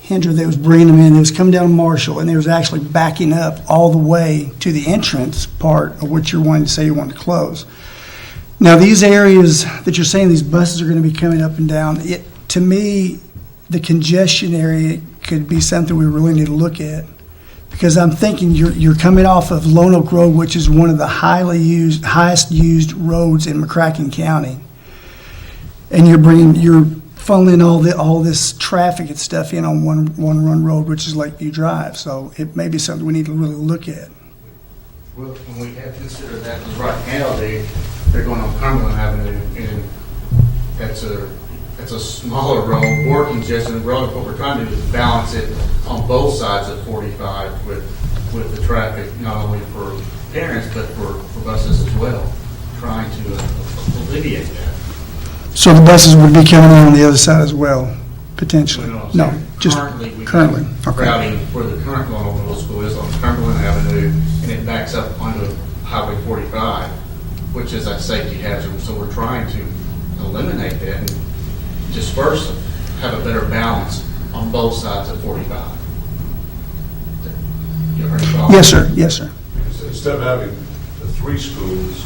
Hinder, they was bringing them in, they was coming down Marshall, and they was actually backing up all the way to the entrance part of what you're wanting to say you want to close. Now, these areas that you're saying these buses are going to be coming up and down, to me, the congestion area could be something we really need to look at. Because I'm thinking you're coming off of Lone Oak Road, which is one of the highest used roads in McCracken County, and you're funneling all this traffic and stuff in on one run road, which is Lakeview Drive. So it may be something we need to really look at. Well, and we have considered that, because right now they're going on Cumberland Avenue, and that's a smaller road, more congested road. What we're trying to do is balance it on both sides of 45 with the traffic, not only for parents, but for buses as well, trying to alleviate that. So the buses would be coming in on the other side as well, potentially? No, just currently. Okay. Routing where the current Lone Oak Middle School is on Cumberland Avenue, and it backs up onto Highway 45, which is a safety hazard. So we're trying to eliminate that and disperse them. have a better balance on both sides of 45. You heard it all? Yes, sir, yes, sir. So instead of having the 3 schools,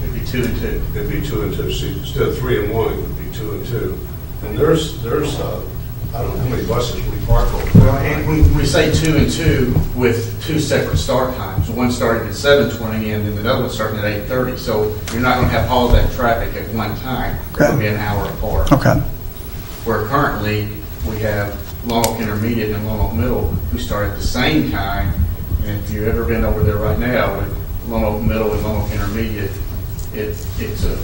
It'd be 2 and 2. it'd be 2 and 2. So instead of 3 and 1, it would be 2 and 2. And there's I don't know how many buses we park over Well, there. and when we say 2 and 2 with 2 separate start times, one starting at 7:20 and then the other one starting at 8:30. So you're not going to have all that traffic at one time. It'll be an hour apart. Okay, Where currently, we have Lone Oak Intermediate and Lone Oak Middle who start at the same time. And if you've ever been over there right now with Lone Oak Middle and Lone Oak Intermediate, it's just a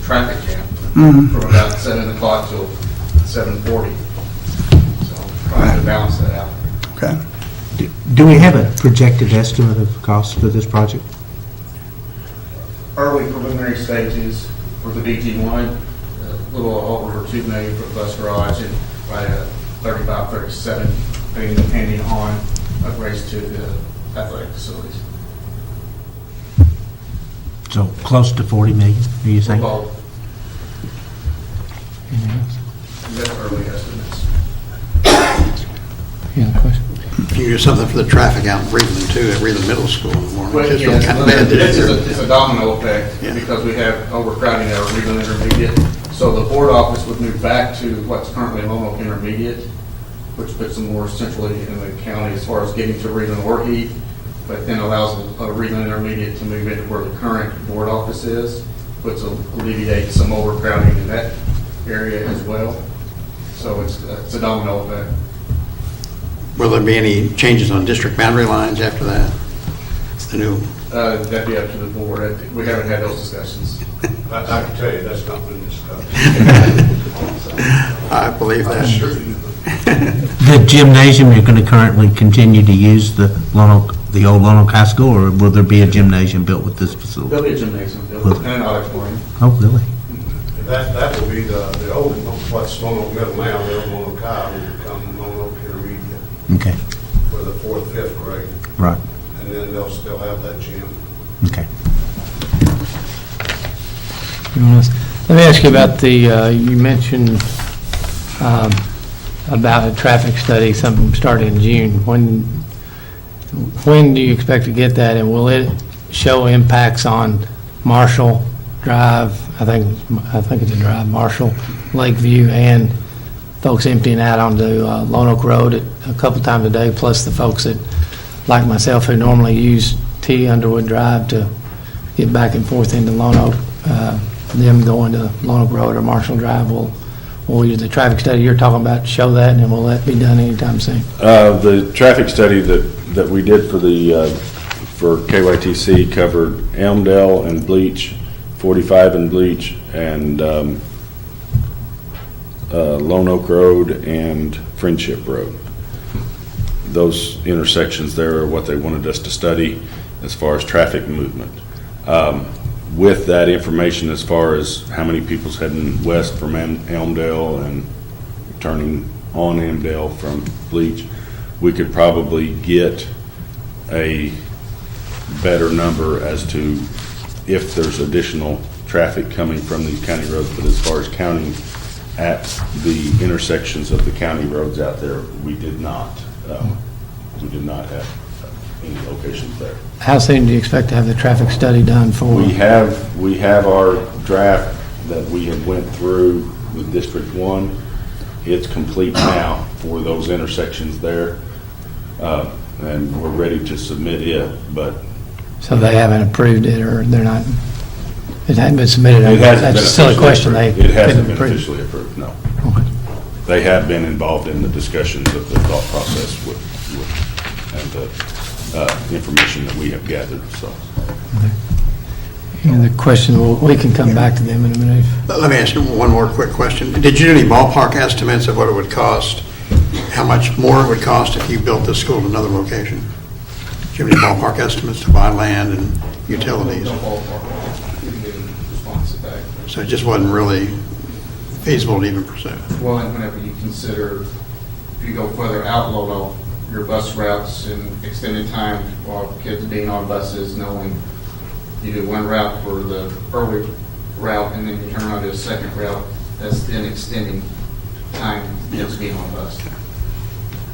traffic jam from about 7 o'clock till 7:40. So trying to balance that out. okay. Do we have a projected estimate of cost for this project? Early preliminary stages for the DG1, a little over $2 million for the bus garage and right at 35, 37, depending on upgrades to the athletic facilities. So close to 40 million, do you think? Well, that's early estimates. Any other question? You do something for the traffic out in Breedland too, at Breedland Middle School in the morning. Well, Just yes, kind of bad it's there. it's a domino effect Yeah. because we have overcrowding at our Regal Intermediate. So the board office would move back to what's currently Lone Oak Intermediate, which puts them more centrally in the county as far as getting to Regal or Heath, but then allows a Regal Intermediate to move into where the current board office is, which will alleviate some overcrowding in that area as well. So it's a domino effect. Will there be any changes on district boundary lines after that? The new, That'd be up to the board. We haven't had those discussions. I can tell you, that's not been discussed. I believe I'm that. sure you The gymnasium, you're going to currently continue to use the old Lone Oak High School, or will there be a gymnasium built with this facility? There'll be a gymnasium built and an auditorium. Oh, really? That will be the old, what's Lone Oak Middle now, the old Lone Oak High will become Lone Oak Intermediate Okay, for the 4th, 5th grade. right, And then they'll still have that gym. okay. Let me ask you about you mentioned about a traffic study, something started in June. When do you expect to get that, and will it show impacts on Marshall Drive, I think it's a drive, Marshall, Lakeview, and folks emptying out onto Lone Oak Road a couple times a day, plus the folks that, like myself, who normally use T Underwood Drive to get back and forth into Lone Oak, them going to Lone Oak Road or Marshall Drive will use the traffic study you're talking about to show that, and will that be done anytime soon? The traffic study that we did for KYTC covered Elmdale and Bleach, 45 and Bleach, and Lone Oak Road and Friendship Road. Those intersections there are what they wanted us to study as far as traffic movement. With that information as far as how many people's heading west from Elmdale and turning on Elmdale from Bleach, we could probably get a better number as to if there's additional traffic coming from these county roads. But as far as counting at the intersections of the county roads out there, we did not have any locations there. How soon do you expect to have the traffic study done for? We have our draft that we have went through with District 1. It's complete now for those intersections there, and we're ready to submit it, but So they haven't approved it, or they're not, it hasn't been submitted? it hasn't been That's a silly officially question. approved. They It hasn't didn't been approve. officially approved, no. Okay. They have been involved in the discussions of the thought process and the information that we have gathered, so. Any other questions? Well, we can come back to them in a minute. Let me ask you one more quick question. Did you do any ballpark estimates of what it would cost, how much more it would cost if you built this school in another location? Do you have any ballpark estimates to buy land and utilities? No ballpark. We can get a response back. So it just wasn't really feasible to even pursue. Well, and whenever you consider, if you go further out Lone Oak, your bus routes and extended time while kids being on buses, knowing you do one route for the early route and then you turn on to a second route that's then extending time that's being on bus.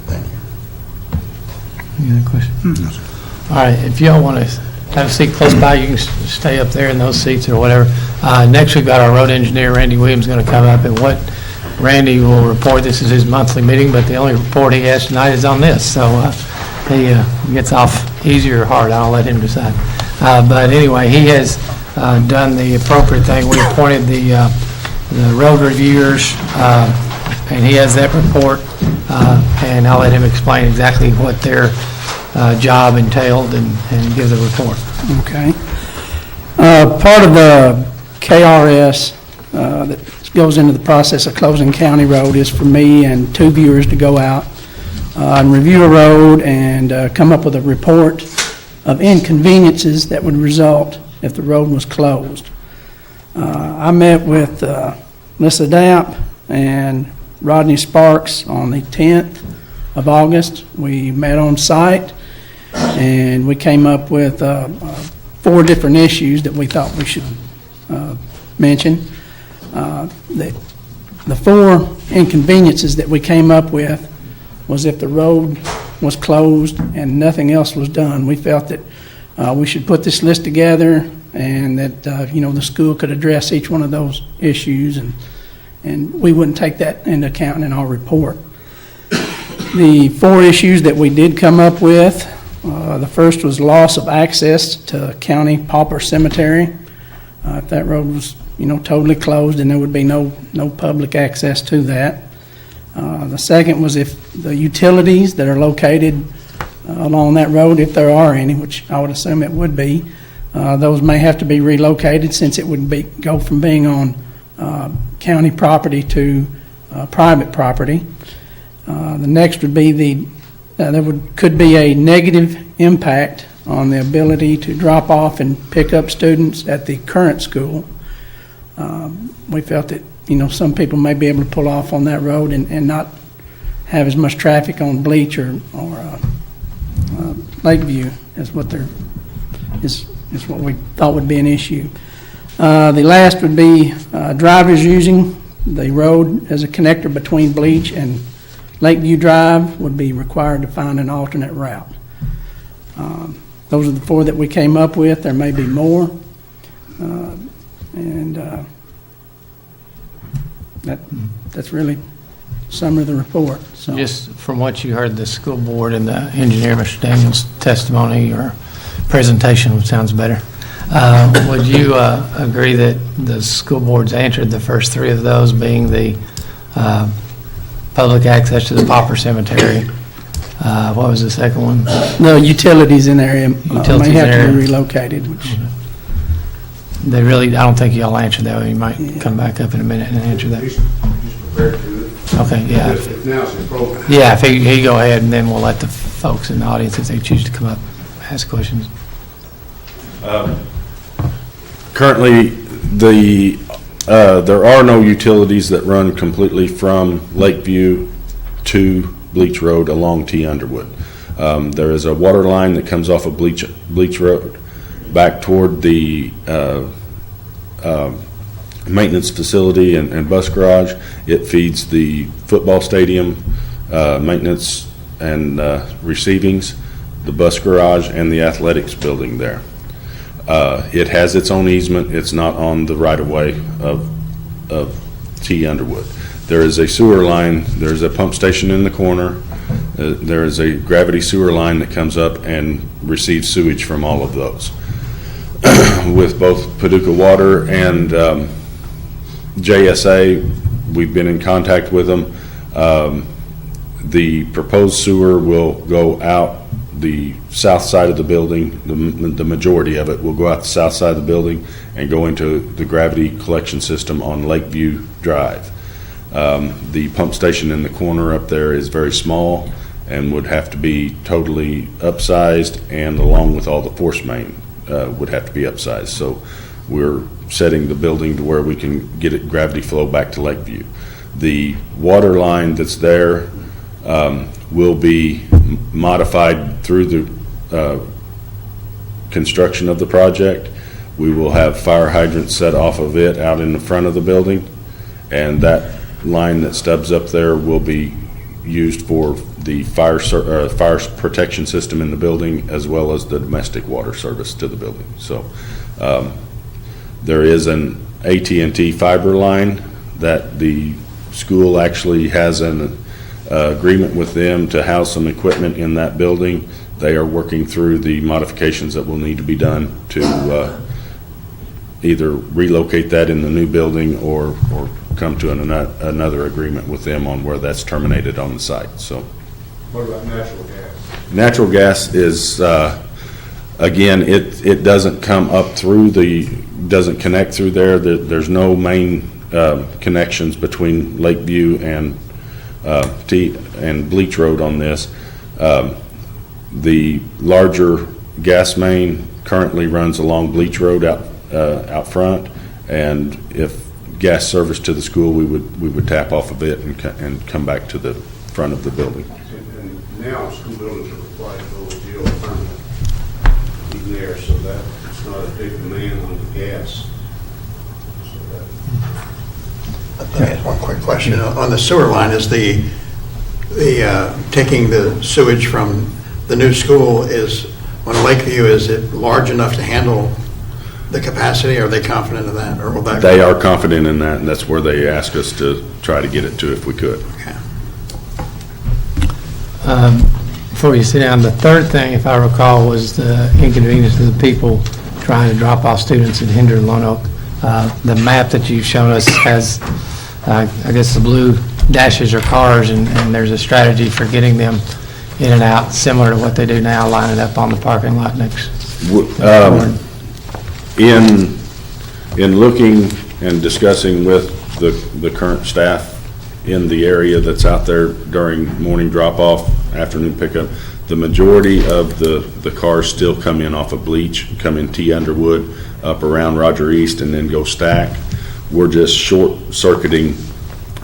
Thank you. Any other questions? All right, if y'all want to have a seat close by, you can stay up there in those seats or whatever. Next, we've got our road engineer, Randy Williams, going to come up, and what Randy will report, this is his monthly meeting, but the only report he has tonight is on this, so he gets off easy or hard. I'll let him decide. But anyway, he has done the appropriate thing. We appointed the road reviewers, and he has that report, and I'll let him explain exactly what their job entailed and give the report. Okay. Part of the KRS that goes into the process of closing county road is for me and two viewers to go out and review a road and come up with a report of inconveniences that would result if the road was closed. I met with Lissa Dapp and Rodney Sparks on the 10th of August. We met on site and we came up with 4 different issues that we thought we should mention. The 4 inconveniences that we came up with was if the road was closed and nothing else was done. We felt that we should put this list together and that the school could address each one of those issues, and we wouldn't take that into account in our report. The 4 issues that we did come up with, the first was loss of access to County Pauper Cemetery. If that road was totally closed, and there would be no public access to that. The second was if the utilities that are located along that road, if there are any, which I would assume it would be, those may have to be relocated since it would go from being on county property to private property. The next would be could be a negative impact on the ability to drop off and pick up students at the current school. We felt that some people may be able to pull off on that road and not have as much traffic on Bleach or Lakeview as what is what we thought would be an issue. The last would be drivers using the road as a connector between Bleach and Lakeview Drive would be required to find an alternate route. Those are the 4 that we came up with. There may be more. That's really some of the report. So. Just from what you heard, the school board and the engineer, Mr. Daniels' testimony or presentation sounds better. Would you agree that the school board's answered the first 3 of those, being the public access to the Pauper Cemetery? What was the second one? The utilities in the area may have to be relocated. Which they really, I don't think y'all answered that. You might come back up in a minute and answer that. He's prepared to. Okay, yeah. If now's the program. Yeah, if he go ahead, and then we'll let the folks in the audience, if they choose to come up, ask questions. Currently, there are no utilities that run completely from Lakeview to Bleach Road along T. Underwood. There is a water line that comes off of Bleach Road back toward the maintenance facility and bus garage. It feeds the football stadium, maintenance and receivings, the bus garage, and the athletics building there. It has its own easement. It's not on the right-of-way of T. Underwood. There is a sewer line. There's a pump station in the corner. There is a gravity sewer line that comes up and receives sewage from all of those. With both Paducah Water and JSA, we've been in contact with them. The proposed sewer will go out the south side of the building. The majority of it will go out the south side of the building and go into the gravity collection system on Lakeview Drive. The pump station in the corner up there is very small and would have to be totally upsized, and along with all the force main would have to be upsized. So we're setting the building to where we can get it gravity flow back to Lakeview. The water line that's there will be modified through the construction of the project. We will have fire hydrants set off of it out in the front of the building, And that line that stubs up there will be used for the fire protection system in the building, as well as the domestic water service to the building. So there is an AT&T fiber line that the school actually has an agreement with them to house some equipment in that building. They are working through the modifications that will need to be done to either relocate that in the new building or come to another agreement with them on where that's terminated on the site. So, What about natural gas? natural gas is, again, it doesn't come up through doesn't connect through there. There's no main connections between Lakeview and Bleach Road on this. The larger gas main currently runs along Bleach Road out front, and if gas service to the school, we would tap off of it and come back to the front of the building. And now school buildings are required to go with geothermal even there, so that it's not a big demand on the gas. Let me ask one quick question. On the sewer line, is the taking the sewage from the new school on Lakeview, is it large enough to handle the capacity? Are they confident of that, or will that? They are confident in that, and that's where they ask us to try to get it to if we could. Okay. Before you sit down, the third thing, if I recall, was the inconvenience to the people trying to drop off students at Hinder and Lone Oak. The map that you've shown us has, I guess, the blue dashes are cars, and there's a strategy for getting them in and out, similar to what they do now, lining up on the parking lot next. In looking and discussing with the current staff in the area that's out there during morning drop-off, afternoon pickup, the majority of the cars still come in off of Bleach, come in T. Underwood, up around Roger East, and then go stack. We're just short-circuiting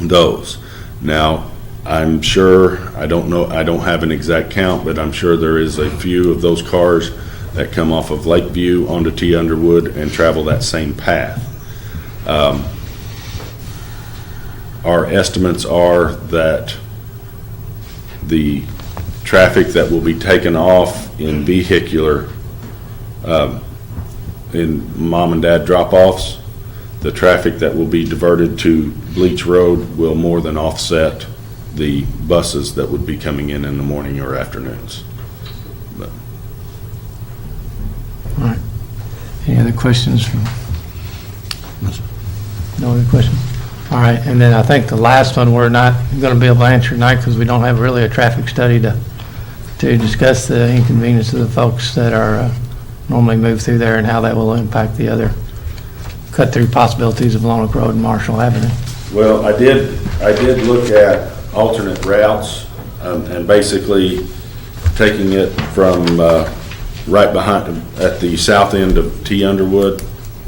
those. Now, I'm sure, I don't have an exact count, but I'm sure there is a few of those cars that come off of Lakeview onto T. Underwood and travel that same path. Our estimates are that the traffic that will be taken off in vehicular, in mom and dad drop-offs, the traffic that will be diverted to Bleach Road will more than offset the buses that would be coming in the morning or afternoons. But All right. Any other questions from? No other questions? All right, and then I think the last one, we're not going to be able to answer tonight because we don't have really a traffic study to discuss the inconvenience of the folks that are normally move through there and how that will impact the other cut-through possibilities of Lone Oak Road and Marshall Avenue. Well, I did look at alternate routes, and basically taking it from right behind, at the south end of T. Underwood,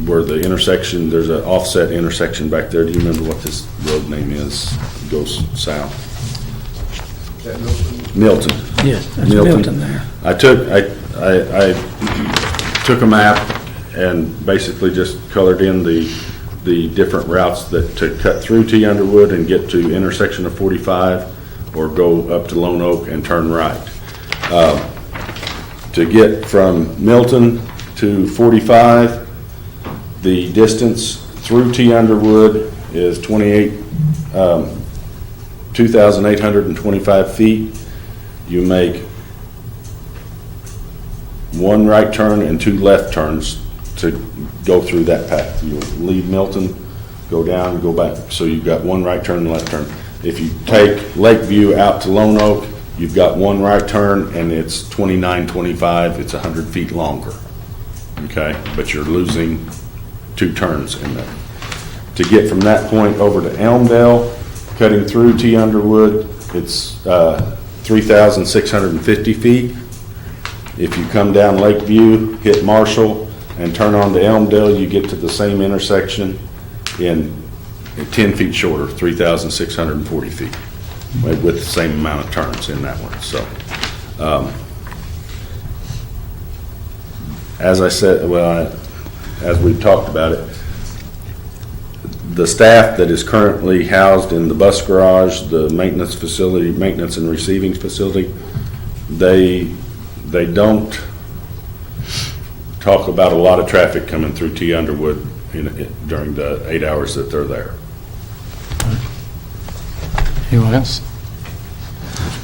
where the intersection, there's an offset intersection back there. Do you remember what this road name is? It goes south. Is that Milton? Milton. Yes, that's Milton there. I took a map and basically just colored in the different routes that to cut through T. Underwood and get to intersection of 45, or go up to Lone Oak and turn right. To get from Milton to 45, the distance through T. Underwood is 2,825 feet. You make one right turn and two left turns to go through that path. You leave Milton, go down, go back. So you've got one right turn and left turn. If you take Lakeview out to Lone Oak, you've got one right turn and it's 2925. It's 100 feet longer. Okay, but you're losing two turns in there. To get from that point over to Elmdale, cutting through T. Underwood, it's 3,650 feet. If you come down Lakeview, hit Marshall, and turn on to Elmdale, you get to the same intersection in 10 feet shorter, 3,640 feet, with the same amount of turns in that one. So, as I said, as we've talked about it, the staff that is currently housed in the bus garage, the maintenance facility, maintenance and receiving facility, they don't talk about a lot of traffic coming through T. Underwood during the 8 hours that they're there. Anyone else?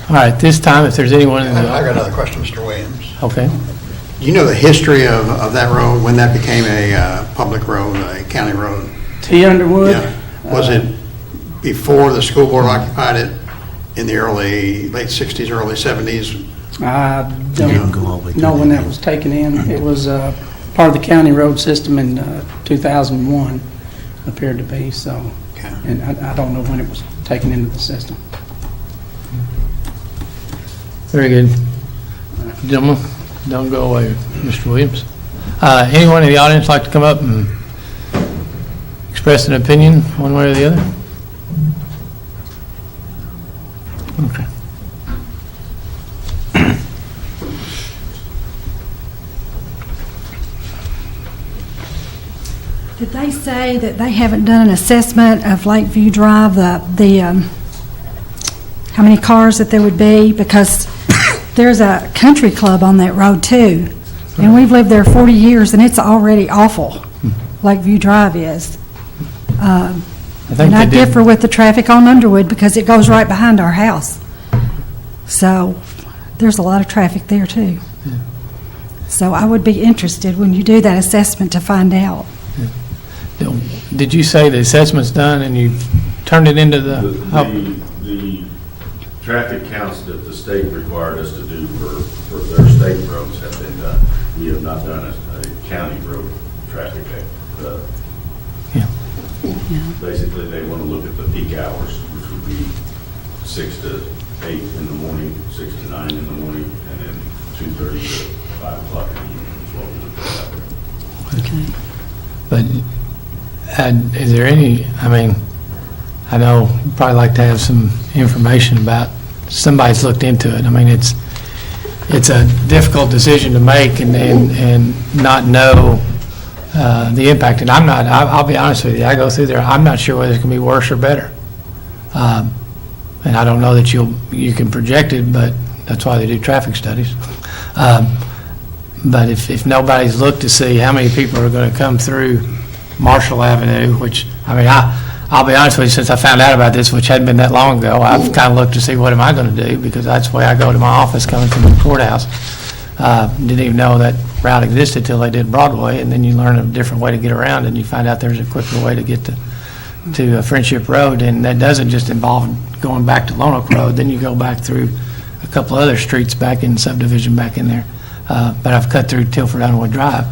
All right, this time, if there's anyone in the... I got another question, Mr. Williams. Okay. Do you know the history of that road, when that became a public road, a county road? T. Underwood? Yeah. Was it before the school board occupied it in the late 60s, early 70s? I Didn't go all the way don't know through when that. that was taken in. It was part of the county road system in 2001, appeared to be, so. Okay. And I don't know when it was taken into the system. Very good. Gentlemen, don't go away, Mr. Williams. Anyone in the audience like to come up and express an opinion one way or the other? Okay. Did they say that they haven't done an assessment of Lakeview Drive, how many cars that there would be? Because there's a country club on that road too, and we've lived there 40 years, and it's already awful. Lakeview Drive is. And I differ with the traffic on Underwood because it goes right behind our house. So there's a lot of traffic there too. So I would be interested when you do that assessment to find out. Did you say the assessment's done and you turned it into the... The traffic counts that the state required us to do for their state roads have been done. We have not done a county road traffic. Basically, they want to look at the peak hours, which would be 6 to 8 in the morning, 6 to 9 in the morning, and then 2:30 to 5 o'clock in the evening is what we look at out there. Okay. But is there any, I know you'd probably like to have some information about, somebody's looked into it. It's a difficult decision to make and not know the impact. And I'll be honest with you, I go through there, I'm not sure whether it's going to be worse or better. And I don't know that you can project it, but that's why they do traffic studies. But if nobody's looked to see how many people are going to come through Marshall Avenue, which, I'll be honest with you, since I found out about this, which hadn't been that long ago, I've kind of looked to see what am I going to do, because that's the way I go to my office coming from the courthouse. Didn't even know that route existed till they did Broadway, and then you learn a different way to get around, and you find out there's a quicker way to get to Friendship Road, and that doesn't just involve going back to Lone Oak Road, then you go back through a couple other streets back in subdivision back in there. But I've cut through Tilford Underwood Drive.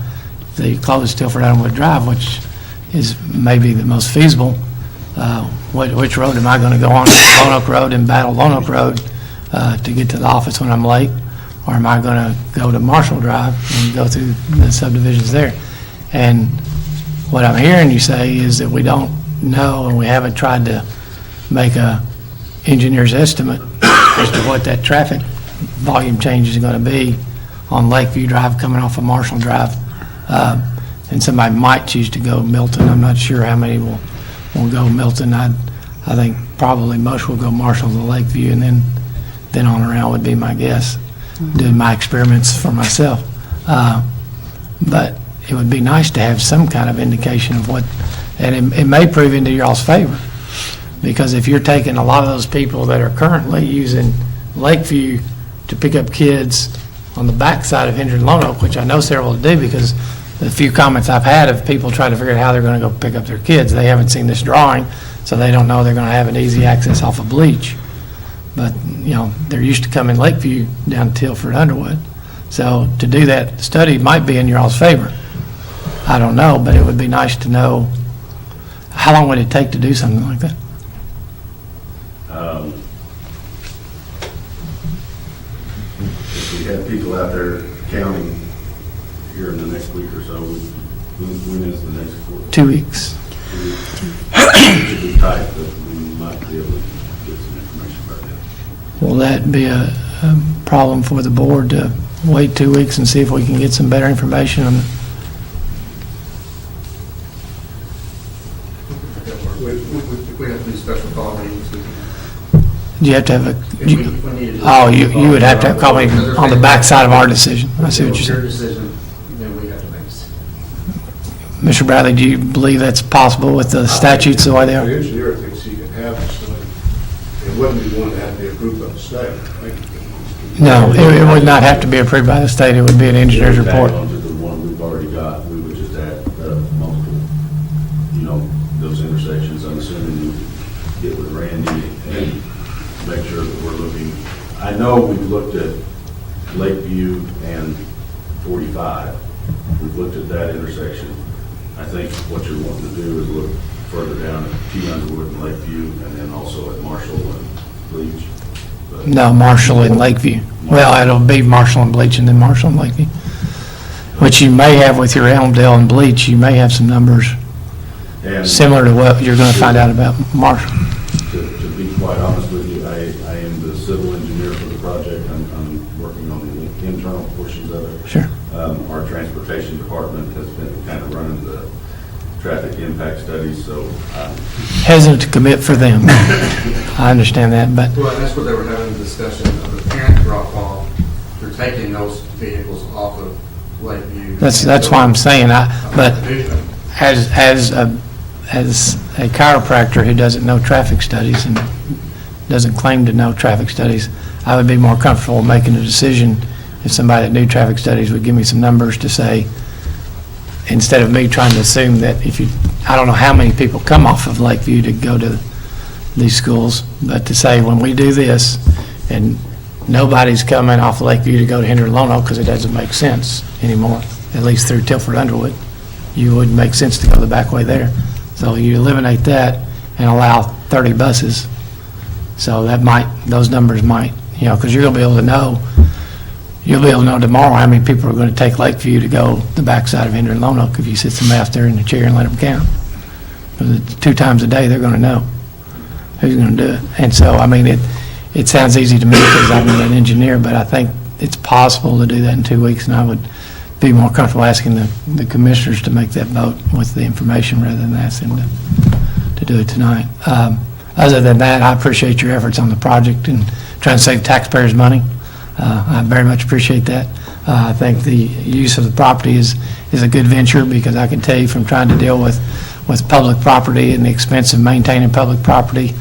They closed Tilford Underwood Drive, which is maybe the most feasible. Which road am I going to go on? Lone Oak Road and battle Lone Oak Road to get to the office when I'm late? Or am I going to go to Marshall Drive and go through the subdivisions there? And what I'm hearing you say is that we don't know and we haven't tried to make a engineer's estimate as to what that traffic volume change is going to be on Lakeview Drive coming off of Marshall Drive. And somebody might choose to go Milton. I'm not sure how many will go Milton. I think probably most will go Marshall to Lakeview, and then on around would be my guess, doing my experiments for myself. But it would be nice to have some kind of indication of what, and it may prove into y'all's favor, because if you're taking a lot of those people that are currently using Lakeview to pick up kids on the backside of Hendron Lone Oak, which I know several do, because the few comments I've had of people trying to figure out how they're going to go pick up their kids, they haven't seen this drawing, so they don't know they're going to have an easy access off of Bleach. But, they're used to coming Lakeview down to Tilford Underwood. So to do that study might be in your all's favor. I don't know, but it would be nice to know, how long would it take to do something like that? If we have people out there counting here in the next week or so, when is the next court? 2 weeks. It would be tight, but we might be able to get some information about that. Will that be a problem for the board to wait 2 weeks and see if we can get some better information on we have to do special call meetings. You have to have If we needed to- oh, you would have to have a call meeting on the backside of our decision. I see what you're Your saying. decision, then we have to make a decision. Mr. Bradley, do you believe that's possible with the statutes the way they The are? engineer thinks he can have the study. It wouldn't be one that had to be approved by the state. No, it would not have to be approved by the state. It would be an engineer's Getting back report. onto the one we've already got, we would just add multiple, you know, those intersections. I'm assuming you get with Randy and make sure that we're looking. I know we've looked at Lakeview and 45. We've looked at that intersection. I think what you're wanting to do is look further down at T. Underwood and Lakeview, and then also at Marshall and Bleach. But No, Marshall and Lakeview. Well, it'll be Marshall and Bleach and then Marshall and Lakeview. Which you may have with your Elmdale and Bleach, you may have some numbers and similar to what you're going to find out about Marshall. to be quite honest with you, I am the civil engineer for the project. I'm working on the internal portions of it. Sure. Our transportation department has been kind of running the traffic impact studies, so Hesitant to commit for them. I understand that, but Well, that's what they were having a discussion of the parent drop off. They're taking those vehicles off of Lakeview. that's why I'm saying, but as a chiropractor who doesn't know traffic studies and doesn't claim to know traffic studies, I would be more comfortable making a decision if somebody that knew traffic studies would give me some numbers to say, instead of me trying to assume that I don't know how many people come off of Lakeview to go to these schools, but to say, when we do this, and nobody's coming off Lakeview to go to Henry Lono because it doesn't make sense anymore, at least through Tilford Underwood, you wouldn't make sense to go the back way there. So you eliminate that and allow 30 buses. So those numbers might, because you're going to be able to know, tomorrow how many people are going to take Lakeview to go the backside of Henry Lonoke if you sit somebody out there in the chair and let them count. 'Cause it's 2 times a day, they're going to know who's going to do it. And so, it sounds easy to me because I'm not an engineer, but I think it's possible to do that in 2 weeks, and I would be more comfortable asking the commissioners to make that vote with the information rather than asking them to do it tonight. Other than that, I appreciate your efforts on the project and trying to save taxpayers' money. I very much appreciate that. I think the use of the property is a good venture, because I can tell you from trying to deal with public property and the expense of maintaining public property,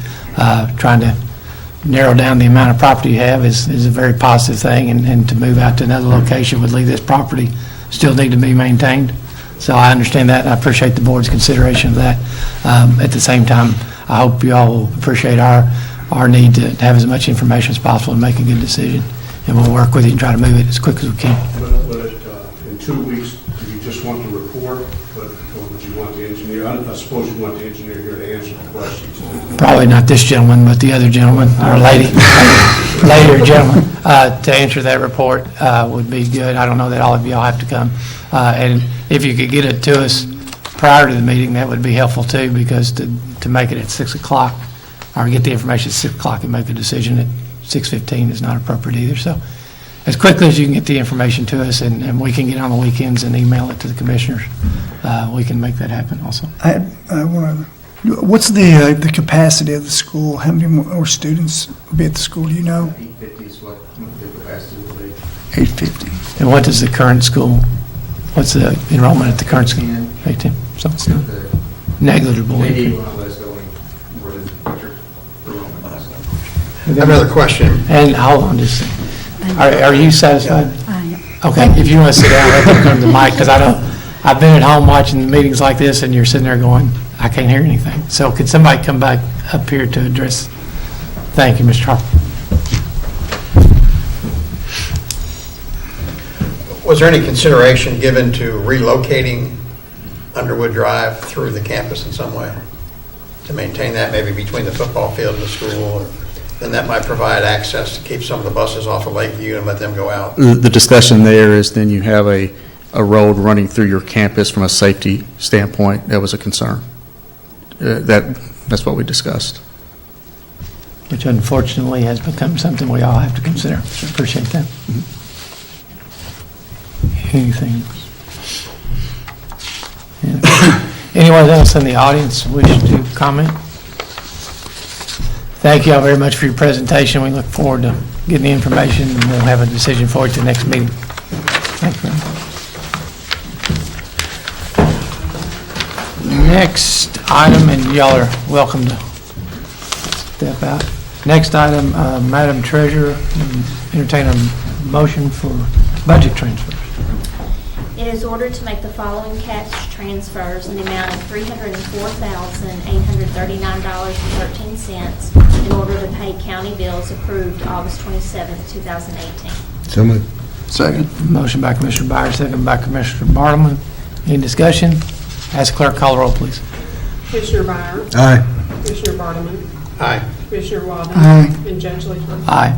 trying to narrow down the amount of property you have is a very positive thing, and to move out to another location would leave this property still need to be maintained. So I understand that, and I appreciate the board's consideration of that. At the same time, I hope you all will appreciate our need to have as much information as possible and make a good decision. And we'll work with you and try to move it as quick as we can. But in 2 weeks, do you just want the report, or would you want the engineer? I suppose you want the engineer here to answer the questions. Probably not this gentleman, but the other gentleman, or lady, lady or gentleman, to answer that report would be good. I don't know that all of y'all have to come. And if you could get it to us prior to the meeting, that would be helpful too, because to make it at 6 o'clock, or get the information at 6 o'clock and make a decision at 6:15 is not appropriate either. So as quickly as you can get the information to us, and we can get on the weekends and email it to the commissioners, we can make that happen also. What's the capacity of the school? How many more students will be at the school, do you know? 850 is what the capacity will be. 850. And what is the current school, what's the enrollment at the current school? 18. So it's not negligible. Maybe one of those going more than what your enrollment is. I have another question. And hold on just a second. Are you satisfied? I am. Okay, if you want to sit down, let them come to the mic, because I've been at home watching meetings like this, and you're sitting there going, I can't hear anything. So could somebody come back up here to address? Thank you, Mr. Harper. Was there any consideration given to relocating Underwood Drive through the campus in some way? To maintain that maybe between the football field and the school? Or then that might provide access to keep some of the buses off of Lakeview and let them go out? The discussion there is then you have a road running through your campus from a safety standpoint. That was a concern. That's what we discussed. Which unfortunately has become something we all have to consider. So appreciate that. Anything else? Yeah. Anyone else in the audience wish to comment? Thank you all very much for your presentation. We look forward to getting the information, and we'll have a decision for you at the next meeting. Thank you very much. Next item, and y'all are welcome to step out. Next item, Madam Treasurer, entertain a motion for budget transfers. It is ordered to make the following cash transfers in the amount of $304,839.13 in order to pay county bills approved August 27, 2018. So moved. Second. Motion by Commissioner Byer, second by Commissioner Bartleman. Any discussion? Ask clerk, call the roll, please. Commissioner Byer. Aye. Commissioner Bartleman. Aye. Commissioner Wadding. Aye. And Judge Leeper. Aye.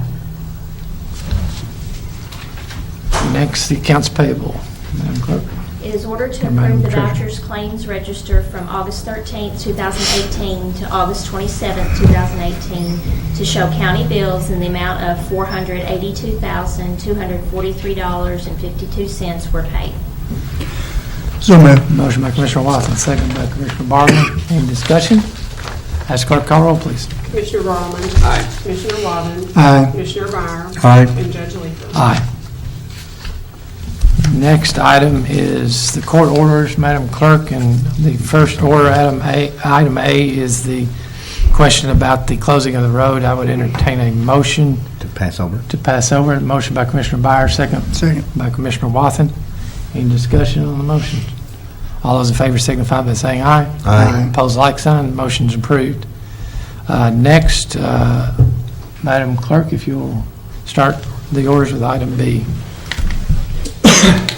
Next, the accounts payable. Madam Clerk. It is ordered to Madam approve the Treasurer. vouchers claims register from August 13, 2018 to August 27, 2018 to show county bills in the amount of $482,243.52 were paid. So moved. Motion by Commissioner Watson, second by Commissioner Bartleman. Any discussion? Ask clerk, call the roll, please. Commissioner Bartleman. Aye. Commissioner Wadding. Aye. Commissioner Byer. Aye. And Judge Leeper. Aye. Next item is the court orders, Madam Clerk, and the first order, item A is the question about the closing of the road. I would entertain a motion To pass over. to pass over. Motion by Commissioner Byer, second Second. by Commissioner Watson. Any discussion on the motion? All those in favor signify by saying aye. Aye. Opposed, like sign. Motion's approved. Next, Madam Clerk, if you'll start the orders with item B.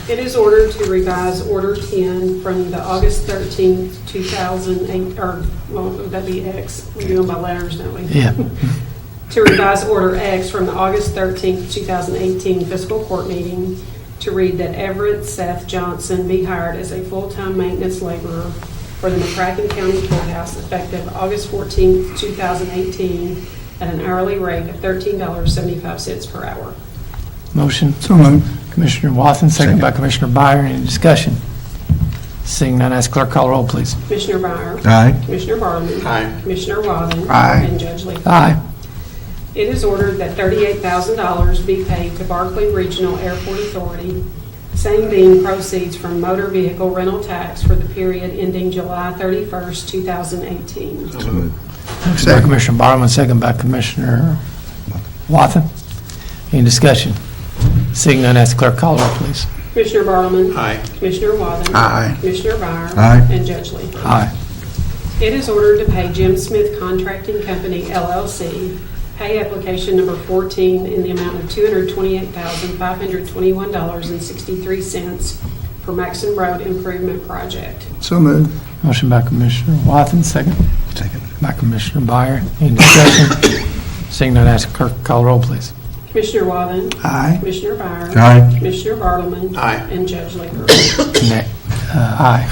It is ordered to revise Order 10 from the August 13th, 2008, or, well, would that be X? We do them by letters, don't we? Yeah. To revise Order X from the August 13th, 2018 fiscal court meeting to read that Everett Seth Johnson be hired as a full-time maintenance laborer for the McCracken County Courthouse effective August 14th, 2018 at an hourly rate of $13.75 per hour. Motion. So moved. Commissioner Watson, second by Commissioner Byer. Any discussion? Seeing none, ask clerk, call the roll, please. Commissioner Byer. Aye. Commissioner Bartleman. Aye. Commissioner Wadding. Aye. And Judge Leeper. Aye. It is ordered that $38,000 be paid to Barkley Regional Airport Authority, same being proceeds from motor vehicle rental tax for the period ending July 31st, 2018. So moved. Motion by Commissioner Bartleman, second by Commissioner Watson. Any discussion? Seeing none, ask clerk, call the roll, please. Commissioner Bartleman. Aye. Commissioner Wadding. Aye. Commissioner Byer. Aye. And Judge Leeper. Aye. It is ordered to pay Jim Smith Contracting Company, LLC, pay application number 14 in the amount of $228,521.63 for Maxon Road Improvement Project. So moved. Motion by Commissioner Watson, second Second. by Commissioner Byer. Any discussion? Seeing none, ask clerk, call the roll, please. Commissioner Wadding. Aye. Commissioner Byer. Aye. Commissioner Bartleman. Aye. And Judge Leeper. Aye.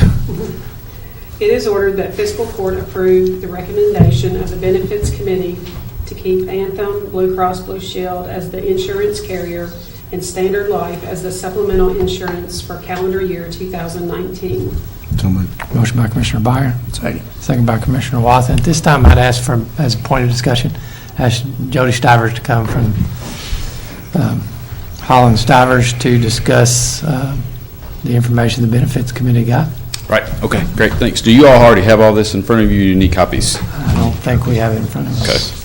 It is ordered that fiscal court approve the recommendation of the Benefits Committee to keep Anthem Blue Cross Blue Shield as the insurance carrier and Standard Life as the supplemental insurance for calendar year 2019. So moved. Motion by Commissioner Byer, Second. second by Commissioner Watson. At this time, I'd ask for, as a point of discussion, ask Jody Stivers to come from Holland Stivers to discuss the information the Benefits Committee got. Right, okay, great, thanks. Do you all already have all this in front of you? You need copies? I don't think we have it in front of us.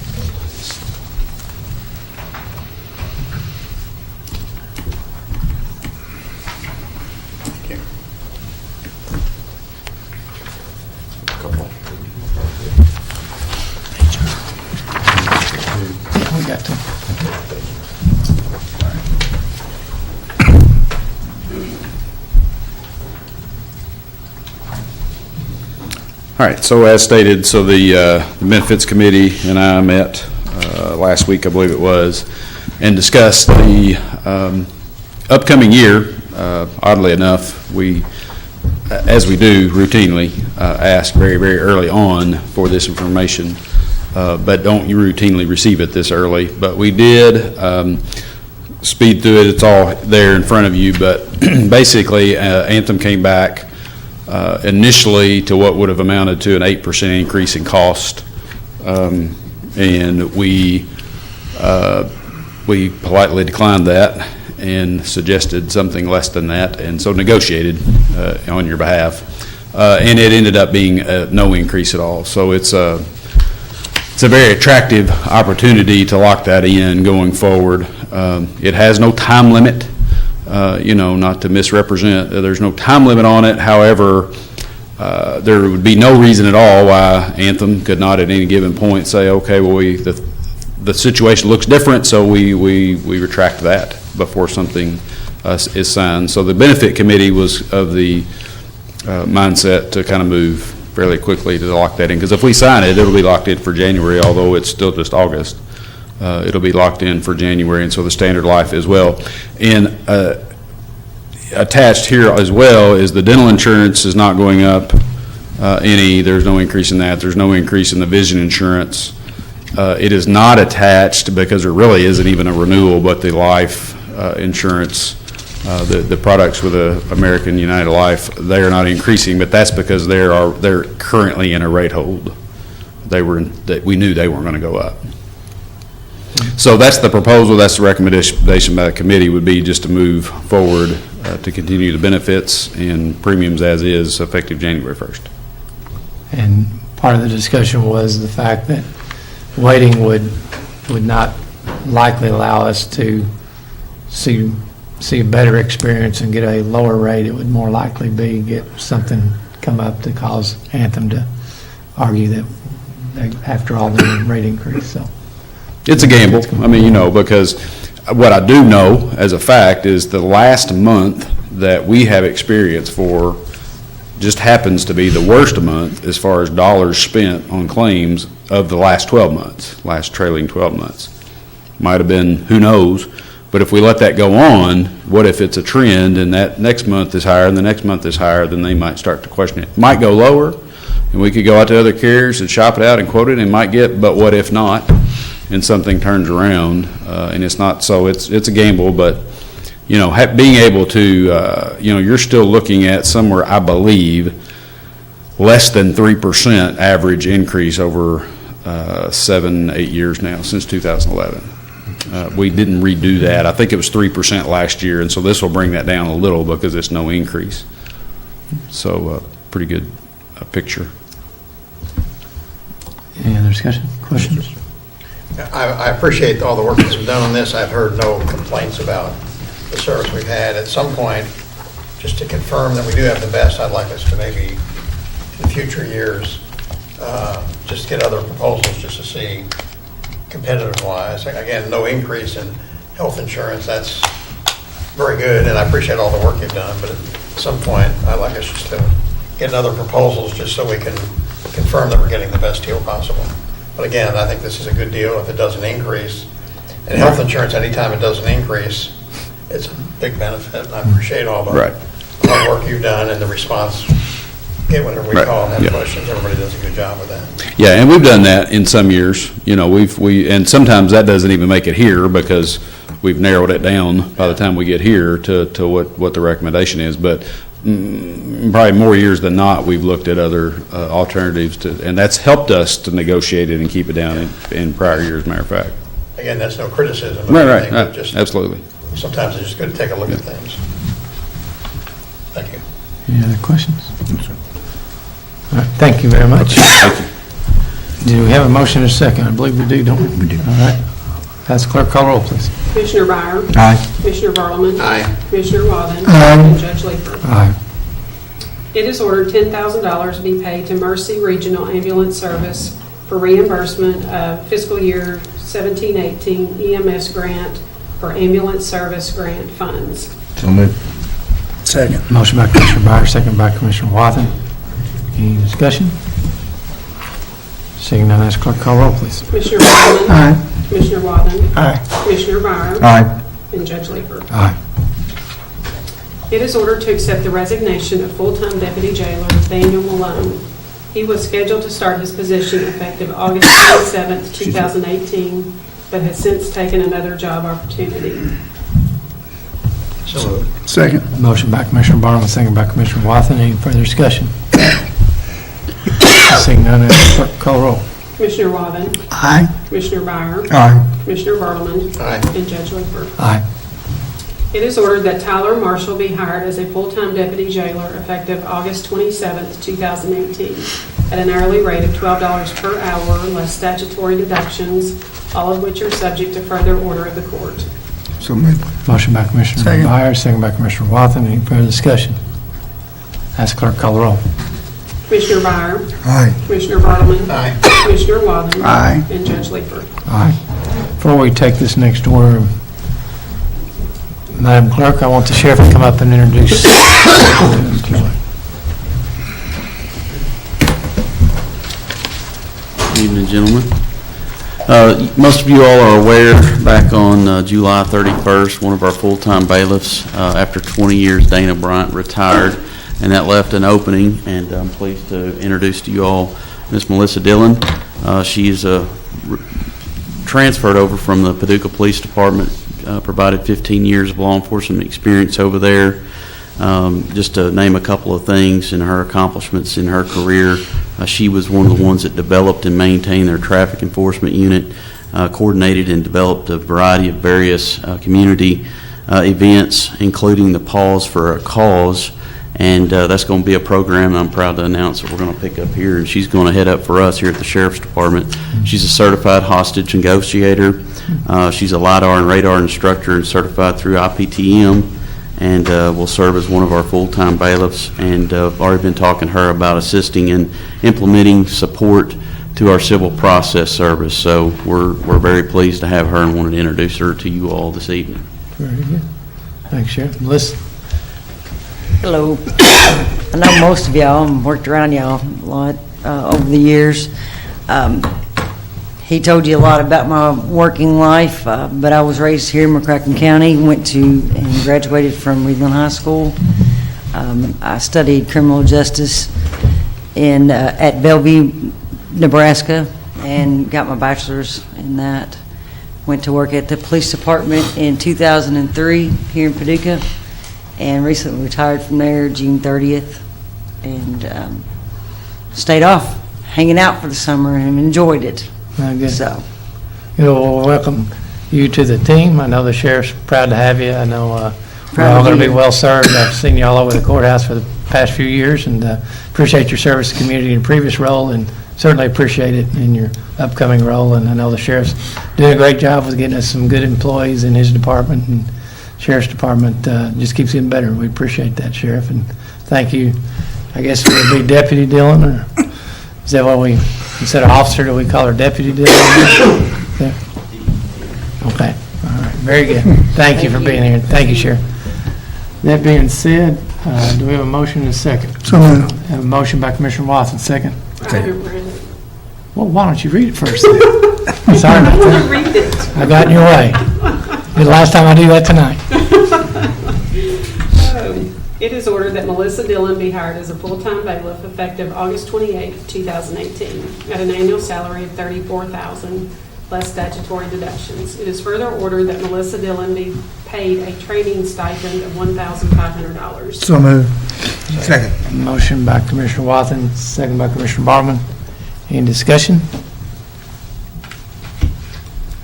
Okay. We got to. All right, so as stated, so the Benefits Committee and I met last week, I believe it was, and discussed the upcoming year. Oddly enough, we, as we do routinely, ask very, very early on for this information, but don't routinely receive it this early. But we did speed through it. It's all there in front of you, but basically, Anthem came back initially to what would have amounted to an 8% increase in cost. And we politely declined that and suggested something less than that, and so negotiated on your behalf. And it ended up being no increase at all. So it's a very attractive opportunity to lock that in going forward. It has no time limit, not to misrepresent. There's no time limit on it. However, there would be no reason at all why Anthem could not at any given point say, okay, well, the situation looks different, so we retract that before something is signed. So the benefit committee was of the mindset to kind of move fairly quickly to lock that in, because if we sign it, it'll be locked in for January, although it's still just August. It'll be locked in for January, and so the standard life as well. And attached here as well is the dental insurance is not going up any. There's no increase in that. There's no increase in the vision insurance. It is not attached because there really isn't even a renewal, but the life insurance, the products with American United Life, they are not increasing, but that's because they're currently in a rate hold. We knew they weren't going to go up. So that's the proposal. That's the recommendation by the committee would be just to move forward to continue the benefits and premiums as is effective January 1st. And part of the discussion was the fact that waiting would not likely allow us to see a better experience and get a lower rate. It would more likely be get something come up to cause Anthem to argue that they, after all, the rate increase. So it's a gamble. I mean, because what I do know as a fact is the last month that we have experience for just happens to be the worst month as far as dollars spent on claims of the last 12 months, last trailing 12 months. Might have been, who knows, but if we let that go on, what if it's a trend and that next month is higher and the next month is higher, then they might start to question it. Might go lower, and we could go out to other carriers and shop it out and quote it and might get, but what if not? And something turns around, and it's not, so it's a gamble, but being able to, you're still looking at somewhere, I believe, less than 3% average increase over 7-8 years now, since 2011. We didn't redo that. I think it was 3% last year, and so this will bring that down a little because it's no increase. So pretty good picture. Any other discussion, questions? I appreciate all the work that's been done on this. I've heard no complaints about the service we've had. At some point, just to confirm that we do have the best, I'd like us to maybe in future years just get other proposals just to see competitive-wise. Again, no increase in health insurance. That's very good, and I appreciate all the work you've done, but at some point, I'd like us just to get other proposals just so we can confirm that we're getting the best deal possible. But again, I think this is a good deal if it doesn't increase. And health insurance, anytime it doesn't increase, it's a big benefit. And I appreciate all the hard work you've done and the response. Get whenever we call and have questions, everybody does a good job with that. Yeah, and we've done that in some years. And sometimes that doesn't even make it here because we've narrowed it down by the time we get here to what the recommendation is. But probably more years than not, we've looked at other alternatives, and that's helped us to negotiate it and keep it down in prior years, as a matter of fact. Again, that's no criticism of Right, anything, right. but just Absolutely. sometimes it's just good to take a look at things. Thank you. Any other questions? All right, thank you very much. Do we have a motion and a second? I believe we do, don't we? We do. All right. Pass clerk, call roll, please. Commissioner Byer? Aye. Commissioner Bartleman? Aye. Commissioner Waddin? Aye. And Judge Leeper? Aye. It is ordered $10,000 be paid to Mercy Regional Ambulance Service for reimbursement of fiscal year 17-18 EMS grant for ambulance service grant funds. So moved. Second. Motion by Commissioner Byer, second by Commissioner Wathen. Any discussion? Seeing none, ask clerk, call roll, please. Commissioner Bartleman? Aye. Commissioner Waddin? Aye. Commissioner Byer? Aye. And Judge Leeper? Aye. It is ordered to accept the resignation of full-time deputy jailer Daniel Malone. He was scheduled to start his position effective August 27, 2018, but has since taken another job opportunity. So moved. Second. Motion by Commissioner Bartleman, second by Commissioner Wathen. Any further discussion? Seeing none, ask clerk, call roll. Commissioner Waven, Aye. Commissioner Byer, Aye. Commissioner Bartleman, Aye. and Judge Leeper. Aye. It is ordered that Tyler Marshall be hired as a full-time deputy jailer effective August 27th, 2018, at an hourly rate of $12 per hour less statutory deductions, all of which are subject to further order of the court. So moved. Motion by Commissioner Second. Byer, second by Commissioner Wathen. Any further discussion? Ask clerk call the roll. Commissioner Byer, Aye. Commissioner Bartleman, Aye. Commissioner Waven, Aye. and Judge Leeper. Aye. Before we take this next order, Madam Clerk, I want the sheriff to come up and introduce the employee. Good evening, gentlemen. Most of you all are aware, back on July 31st, one of our full-time bailiffs, after 20 years, Dana Bryant, retired, and that left an opening, and I'm pleased to introduce to you all Miss Melissa Dillon. She's transferred over from the Paducah Police Department, provided 15 years of law enforcement experience over there. Just to name a couple of things in her accomplishments in her career, she was one of the ones that developed and maintained their traffic enforcement unit, coordinated and developed a variety of various community events, including the Pause for a Cause, and that's going to be a program I'm proud to announce that we're going to pick up here, and she's going to head up for us here at the Sheriff's Department. She's a certified hostage negotiator. She's a LiDAR and radar instructor and certified through IPTM, and will serve as one of our full-time bailiffs, and I've already been talking to her about assisting in implementing support to our civil process service. So we're very pleased to have her and wanted to introduce her to you all this evening. Very good. Thanks, Sheriff. Melissa? Hello. I know most of y'all, and worked around y'all a lot over the years. He told you a lot about my working life, but I was raised here in McCracken County, went to and graduated from Reedland High School. I studied criminal justice at Bellevue, Nebraska, and got my bachelor's in that. Went to work at the police department in 2003 here in Paducah, and recently retired from there June 30th, and stayed off hanging out for the summer and enjoyed it. Good. So, We'll welcome you to the team. I know the sheriff's proud to have you. I know we're Proud all of going to be you. well served. I've seen you all over the courthouse for the past few years, and appreciate your service to the community in your previous role, and certainly appreciate it in your upcoming role. And I know the sheriff's doing a great job with getting us some good employees in his department, and sheriff's department just keeps getting better. We appreciate that, Sheriff, and thank you. I guess it would be Deputy Dillon, or is that what we, instead of officer, do we call her Deputy Dillon? Yeah. Okay, all right, very good. Thank you for being here. Thank you, Sheriff. That being said, do we have a motion and a second? So moved. Have a motion by Commissioner Watson, second. I haven't read it. Well, why don't you read it first? Then? Sorry about I want to that. read it. I got in your way. Be the last time I do that tonight. It is ordered that Melissa Dillon be hired as a full-time bailiff effective August 28th, 2018, at an annual salary of $34,000 less statutory deductions. It is further ordered that Melissa Dillon be paid a training stipend of $1,500. So moved. Second. Motion by Commissioner Watson, second by Commissioner Barman. Any discussion?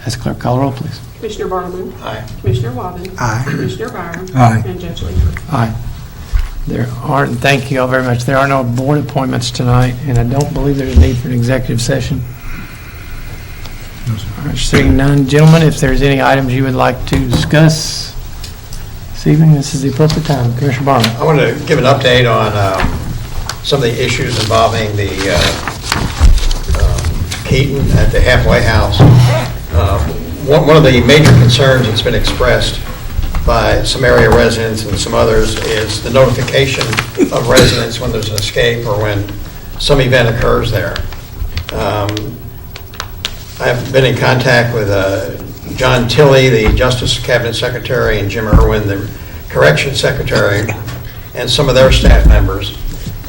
Ask clerk call the roll, please. Commissioner Bartleman. Aye. Commissioner Waven. Aye. Commissioner Byer. Aye. And Judge Leeper. Aye. There are, and thank you all very much. There are no board appointments tonight, and I don't believe there's a need for an executive session. All right, seeing none. Gentlemen, if there's any items you would like to discuss this evening, this is the appropriate time. Commissioner Barman. I want to give an update on some of the issues involving the Keaton at the halfway house. One of the major concerns that's been expressed by some area residents and some others is the notification of residents when there's an escape or when some event occurs there. I've been in contact with John Tilley, the Justice Cabinet Secretary, and Jim Irwin, the Corrections Secretary, and some of their staff members.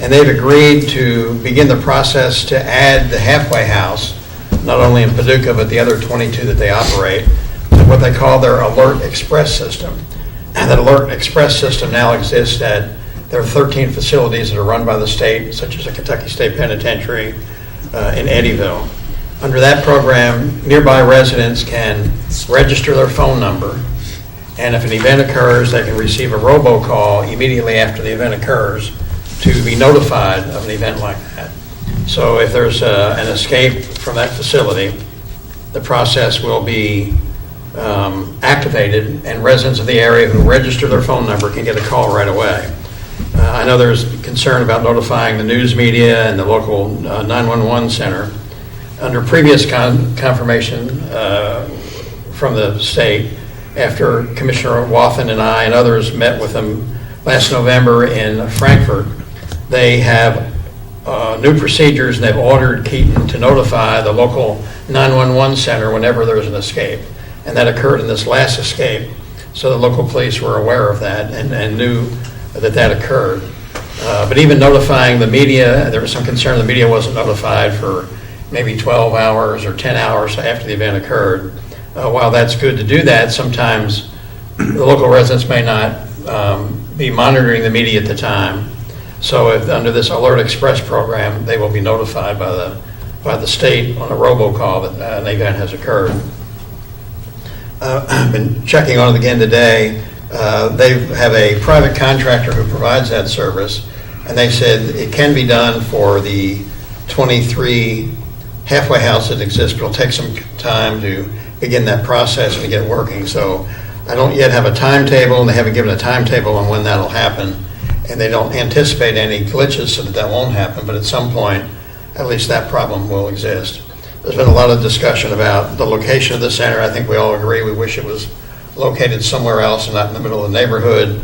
And they've agreed to begin the process to add the halfway house, not only in Paducah, but the other 22 that they operate, to what they call their Alert Express system. And that Alert Express system now exists at there are 13 facilities that are run by the state, such as the Kentucky State Penitentiary in Eddyville. Under that program, nearby residents can register their phone number, and if an event occurs, they can receive a robocall immediately after the event occurs to be notified of an event like that. So if there's an escape from that facility, the process will be activated, and residents of the area who register their phone number can get a call right away. I know there's concern about notifying the news media and the local 911 center. Under previous confirmation from the state, after Commissioner Wathen and I and others met with them last November in Frankfurt, they have new procedures, and they've ordered Keaton to notify the local 911 center whenever there's an escape. And that occurred in this last escape, so the local police were aware of that and knew that occurred. But even notifying the media, there was some concern the media wasn't notified for maybe 12 hours or 10 hours after the event occurred. While that's good to do that, sometimes the local residents may not be monitoring the media at the time. So if under this Alert Express program, they will be notified by the state on a robocall that an event has occurred. I've been checking on it again today. They have a private contractor who provides that service, and they said it can be done for the 23 halfway houses that exist, but it'll take some time to begin that process and to get it working. So I don't yet have a timetable, and they haven't given a timetable on when that'll happen, and they don't anticipate any glitches so that won't happen, but at some point, at least that problem will exist. There's been a lot of discussion about the location of the center. I think we all agree we wish it was located somewhere else and not in the middle of the neighborhood.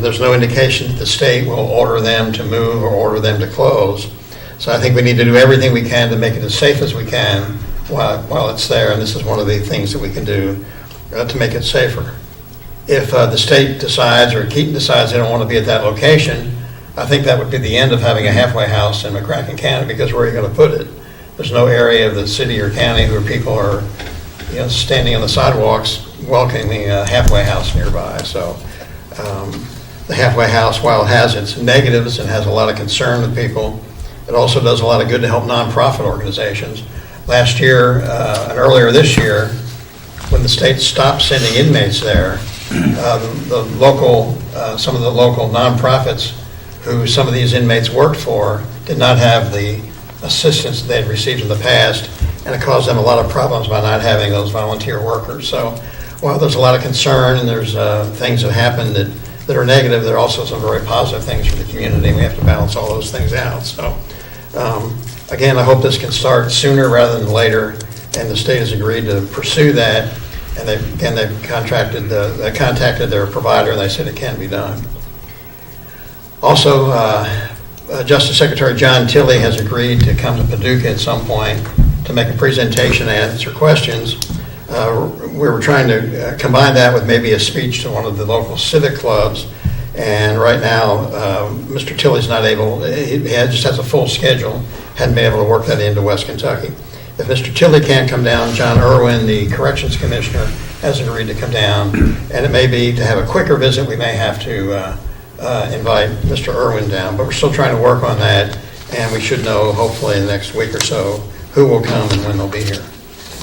There's no indication that the state will order them to move or order them to close. So I think we need to do everything we can to make it as safe as we can while it's there, and this is one of the things that we can do to make it safer. If the state decides or Keaton decides they don't want to be at that location, I think that would be the end of having a halfway house in McCracken County, because where are you going to put it? There's no area of the city or county where people are, standing on the sidewalks welcoming a halfway house nearby. So the halfway house, while it has its negatives and has a lot of concern with people, it also does a lot of good to help nonprofit organizations. Last year and earlier this year, when the state stopped sending inmates there, some of the local nonprofits who some of these inmates worked for did not have the assistance they had received in the past, and it caused them a lot of problems by not having those volunteer workers. So while there's a lot of concern and there's things that happen that are negative, there are also some very positive things for the community. We have to balance all those things out. So again, I hope this can start sooner rather than later, and the state has agreed to pursue that, and they've contacted their provider, and they said it can be done. Also, Justice Secretary John Tilley has agreed to come to Paducah at some point to make a presentation and answer questions. We were trying to combine that with maybe a speech to one of the local civic clubs, and right now Mr. Tilley's not able, he just has a full schedule, hadn't been able to work that into West Kentucky. If Mr. Tilley can't come down, John Irwin, the Corrections Commissioner, has agreed to come down, and it may be to have a quicker visit, we may have to invite Mr. Irwin down, but we're still trying to work on that, and we should know hopefully in the next week or so who will come and when they'll be here.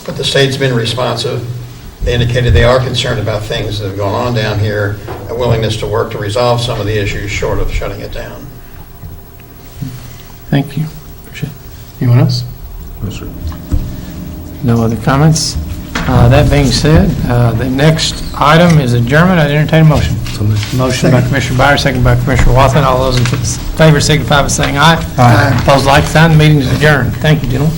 But the state's been responsive. They indicated they are concerned about things that have gone on down here, a willingness to work to resolve some of the issues short of shutting it down. Thank you. Appreciate it. Anyone else? No, sir. No other comments? That being said, the next item is adjournment. I entertain a motion. Motion by Commissioner Byer, second by Commissioner Wathen. All those in favor signify by saying aye. Aye. Opposed, like sign. The meeting is adjourned. Thank you, gentlemen.